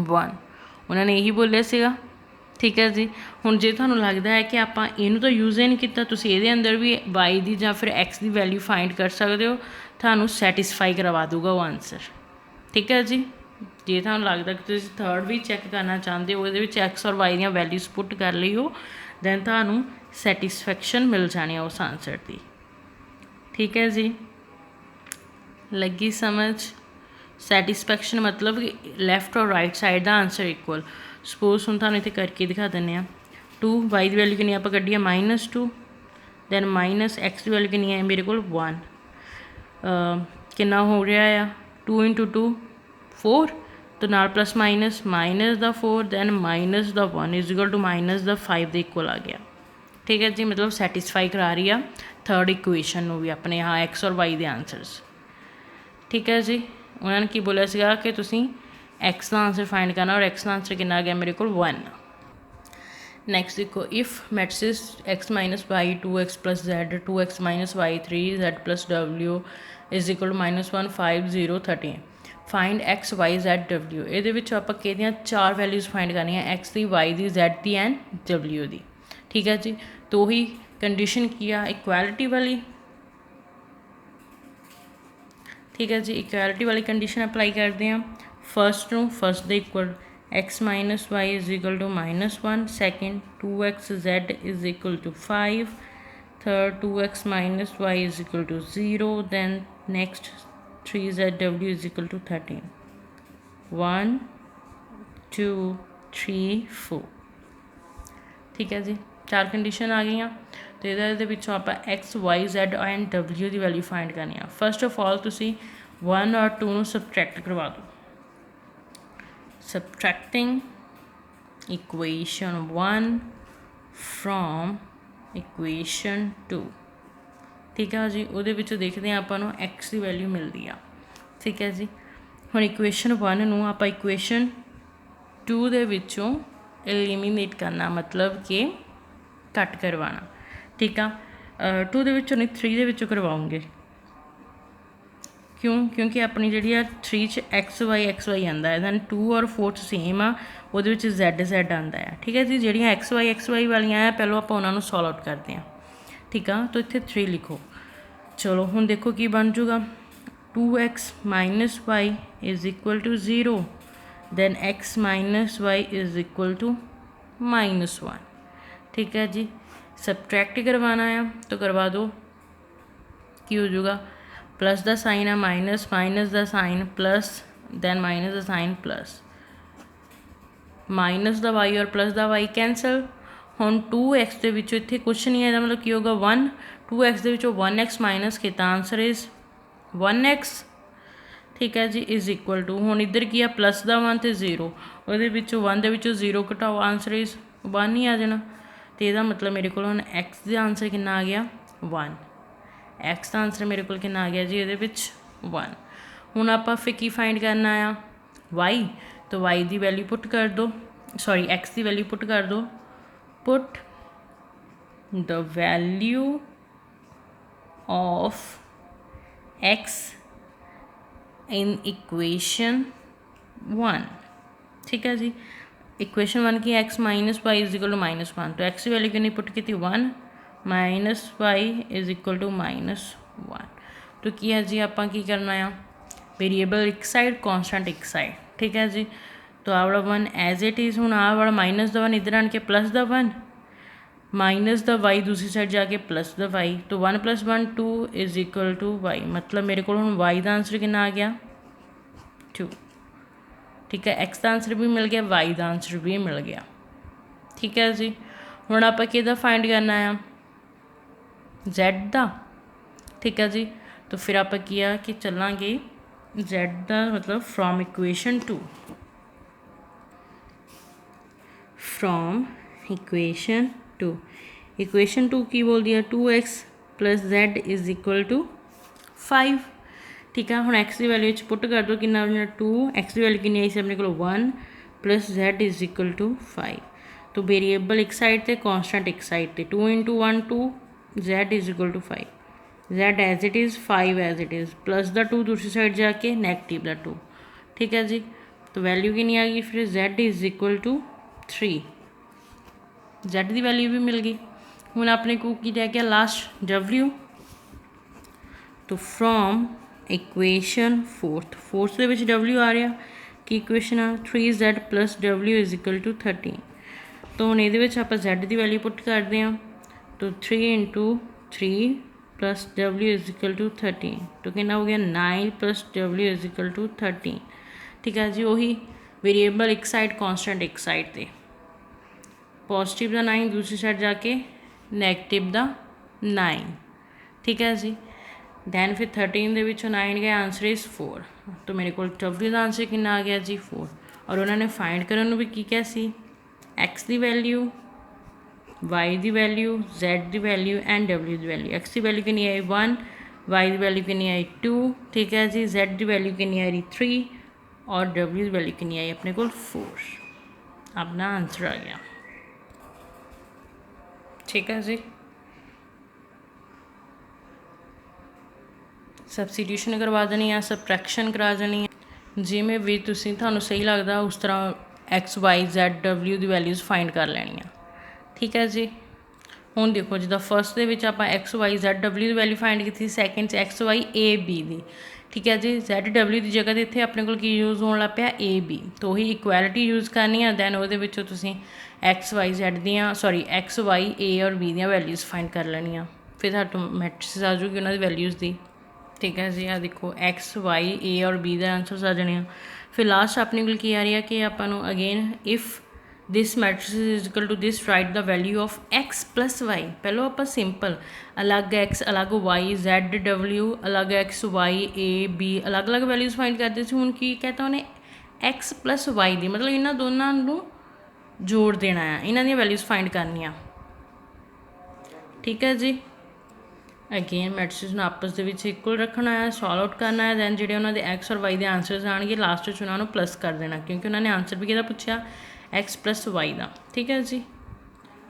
1 ਉਹਨਾਂ ਨੇ ਇਹੀ ਬੋਲਿਆ ਸੀਗਾ ਠੀਕ ਹੈ ਜੀ। ਹੁਣ ਜੇ ਤੁਹਾਨੂੰ ਲੱਗਦਾ ਹੈ ਕਿ ਆਪਾਂ ਇਹਨੂੰ ਤਾਂ ਯੂਜ਼ ਹੀ ਨਹੀਂ ਕੀਤਾ ਤੁਸੀਂ ਇਹਦੇ ਅੰਦਰ ਵੀ y ਦੀ ਜਾਂ ਫਿਰ x ਦੀ ਵੈਲਿਊ ਫਾਈਂਡ ਕਰ ਸਕਦੇ ਹੋ ਤੁਹਾਨੂੰ ਸੈਟਿਸਫਾਈ ਕਰਵਾ ਦੂਗਾ ਉਹ ਆਨਸਰ ਠੀਕ ਹੈ ਜੀ। ਜੇ ਤੁਹਾਨੂੰ ਲੱਗਦਾ ਕਿ ਤੁਸੀਂ ਥਰਡ ਵੀ ਚੈੱਕ ਕਰਨਾ ਚਾਹੁੰਦੇ ਹੋ ਉਹਦੇ ਵਿੱਚ x ਔਰ y ਦੀਆਂ ਵੈਲਿਊਜ਼ ਪੁੱਟ ਕਰ ਲਈ ਹੋ ਦੈਨ ਤੁਹਾਨੂੰ ਸੈਟਿਸਫੈਕਸ਼ਨ ਮਿਲ ਜਾਣੀ ਆ ਉਸ ਆਨਸਰ ਦੀ ਠੀਕ ਹੈ ਜੀ। ਲੱਗੀ ਸਮਝ ਸੈਟਿਸਫੈਕਸ਼ਨ ਮਤਲਬ ਲੈਫਟ ਔਰ ਰਾਈਟ ਸਾਈਡ ਦਾ ਆਨਸਰ ਇਕੁਅਲ ਸਪੋਜ਼ ਹੁਣ ਤੁਹਾਨੂੰ ਇੱਥੇ ਕਰਕੇ ਦਿਖਾ ਦਿੰਦੇ ਹਾਂ 2 y ਦੀ ਵੈਲਿਊ ਕਿੰਨੀ ਆਪਾਂ ਕੱਢੀ ਆ -2 ਦੈਨ ਮਾਈਨਸ x ਦੀ ਵੈਲਿਊ ਕਿੰਨੀ ਹੈ ਮੇਰੇ ਕੋਲ 1 ਕਿੰਨਾ ਹੋ ਰਿਹਾ ਆ 2 × 2 4 तो नाल plus minus the 4 then minus the 1 is equal to minus the 5 के इक्वल आ गया ठीक है जी। मतलब सैटिस्फाई करा रही है थर्ड इक्वेशन भी अपने यहाँ एक्स और वाई के आंसरस ठीक है जी। उन्होंने की बोलिया सीगा कि तुसीं एक्स का आंसर फाइंड करना और एक्स का आंसर कितना आ गया मेरे को 1। नैक्सट देखो if matrix x - y 2x + z 2x - y 3z + w is equal to -1 5 0 13 find x y z w ये आप चार वैल्यूज़ फाइंड करनी है x की y की z की एंड w की ठीक है जी। तो ही कंडीशन की आ इक्वैलिटी वाली ठीक है जी इक्वैलिटी वाली कंडीशन अप्लाई करते हैं फर्स्ट नू फर्स्ट दे equal x - y is equal to -1 second 2x z is equal to 5 third 2x - y is equal to 0 then next 3zw is equal to 13 1 2 3 4 ठीक है जी चार कंडीशन आ गई तो ये आप एक्स वाई जैड एंड डबल्यू की वैल्यू फाइंड करनी है। फस्ट ऑफ ऑल तुसी 1 और 2 नू सबट्रैक्ट करवा दो सबट्रैक्टिंग इक्वेशन 1 फ्रॉम इक्वेशन 2 ठीक है जी। वो देखते हैं आपको एक्स की वैल्यू मिलती है ठीक है जी। हम इक्वेशन 1 नू आप इक्वेशन 2 दे विचों एलिमीनेट करना मतलब कि कट करवाना ठीक है 2 दे विचों नहीं 3 दे विचों करवाऊंगे क्यों क्योंकि अपनी जी 3 च एक्स वाई आता है दैन 2 और 4 सेम आ वो Z आता है ठीक है जी। जोड़ियाँ एक्स वाई वालियाँ है पहलों आप उन्होंने सॉल्व आउट करते हैं ठीक है। तो इत्थे 3 लिखो चलो हुण देखो की बन जूगा 2x - y is equal to 0 then x - y is equal to -1 ठीक है जी। सबट्रैक्ट करवाना है तो करवा दो की हो जाएगा प्लस का साइन है माइनस का साइन प्लस दैन माइनस का साइन प्लस माइनस का वाई और प्लस का वाई कैंसल हुण 2x के इत्थे कुछ नहीं है मतलब की होगा 1 2x के 1x माइनस किया आंसर इज़ 1x ठीक है जी इज इक्वल टू हुण इधर की है प्लस का 1 तो 0 वो 1 के 0 घटाओ आंसर इज़ 1 ही आ जाना तो यदा मतलब मेरे को हुण x का आंसर कितना आ गया 1 x का आंसर मेरे को कितना आ गया जी ये 1 हुण आपां फिर की फाइंड करना आ y तो y की वैल्यू पुट कर दो सॉरी x की वैल्यू पुट कर दो put the value of x in equation 1 ठीक है जी। इक्वेशन 1 की x - y is equal to -1 तो x की वैल्यू कितनी पुट की 1 - y इज इक्वल टू -1 तो की है जी आप की करना है वेरीएबल एक साइड कॉन्स्टेंट एक साइड ठीक है जी। तो आ वाला 1 एज इट इज़ हूँ आ वाला -1 इधर आन के plus the 1 minus the y दूसरी साइड जाके प्लस द वाई तो 1 + 1 2 इज इक्वल टू वाई मतलब मेरे को हम वाई का आंसर कितना आ गया 2 ठीक है। एक्स का आंसर भी मिल गया वाई का आंसर भी मिल गया ठीक है जी। हुण आपां किहदा फाइंड करना है Z का ठीक है जी। तो फिर आप किया कि चलांगे Z का मतलब फ्रॉम इक्वेशन 2 फ्रॉम इक्वेशन 2 की बोल दिया 2x plus Z is equal to 5 ठीक है। हुण x की वैल्यू पुट कर दो कि 2 x की वैल्यू कितनी आई सी अपने को 1 plus Z is equal to 5 तो वेरीएबल एक साइड ते कॉन्सटेंट एक साइड ते 2 × 1 2 Z is equal to 5 Z as it is 5 as it is plus the 2 दूसरी साइड जाके नेगेटिव द 2 ठीक है जी। तो वैल्यू कितनी आ गई फिर Z is equal to 3 Z की वैल्यू भी मिल गई। हुण अपने को की रह गया लास्ट W तो फ्रॉम इक्वेशन फोर्थ के W आ रहा कि इक्वेशन आ 3Z plus W is equal to 13 तो हुण ये आप Z की वैल्यू पुट करते हैं तो 3 × 3 plus W is equal to 13 तो कितना हो गया 9 plus W is equal to 13 ठीक है जी। वही वेरीएबल एक साइड कॉन्सटेंट एक साइड ते पॉजिटिव का 9 दूसरी साइड जाके नैगेटिव का 9 ठीक है जी। दैन फिर 13 के 9 गया आंसर इज़ 4 तो मेरे को W का आंसर कितना आ गया जी 4 और उन्होंने फाइंड करने भी की क्या सी X की वैल्यू Y की वैल्यू Z की वैल्यू एंड W की वैल्यू। X की वैल्यू कितनी आई 1 Y की वैल्यू कितनी आई 2 ठीक है जी। Z की वैल्यू कितनी आई 3 और W की वैल्यू कितनी आई अपने को 4 अपना आंसर आ गया ठीक है जी। सबस्टिट्यूशन करवा देनी है सबट्रैक्शन करा देनी है जिमें भी तुहानू सही लगता उस तरह X Y Z W की वैल्यूज़ फाइंड कर लेनी ठीक है जी। हुण देखो जिदा फर्स्ट के आप X Y Z W की वैल्यू फाइंड की second X Y A B की ठीक है जी। Z W की जगह इतने अपने को यूज़ होने लग पाया A B तो वही इक्वैलिटी यूज़ करनी है दैन वो X Y Z दियाँ सॉरी X Y A और B दियाँ वैल्यूज़ फाइंड कर लेनिया फिर साडू मैट्रिक्स आ जाऊगी उन्होंने वैल्यूज़ की ठीक है जी। आ देखो X Y A और B का आंसर आ जाने फिर लास्ट अपने को की आ रही है कि आपको again if this matrix is equal to this right the value of X plus Y पहलो आप सिंपल अलग X अलग Y Z W अलग X Y A B अलग अलग वैल्यूज़ फाइंड करते थे हुण की कहता उन्हें X प्लस Y दी मतलब इन्होंने दोनों जोड़ देना है इन्हों दी वैल्यूज़ फाइंड करनिया ठीक है जी। अगेन मैट्रिक्स में आपस के इक्वल रखना है सॉल्व आउट करना है दैन जो उन्होंने X और Y के आंसरस आएंगे लास्ट में उन्होंने प्लस कर देना क्योंकि उन्होंने आंसर भी कि पूछा X प्लस Y का ठीक है जी।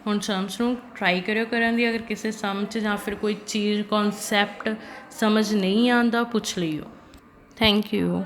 हुण सम्स नूं ट्राई करियो करन दी अगर किसी सम च जां फिर कोई चीज़ कॉन्सैप्ट समझ नहीं आता पूछ लियो। Thank you.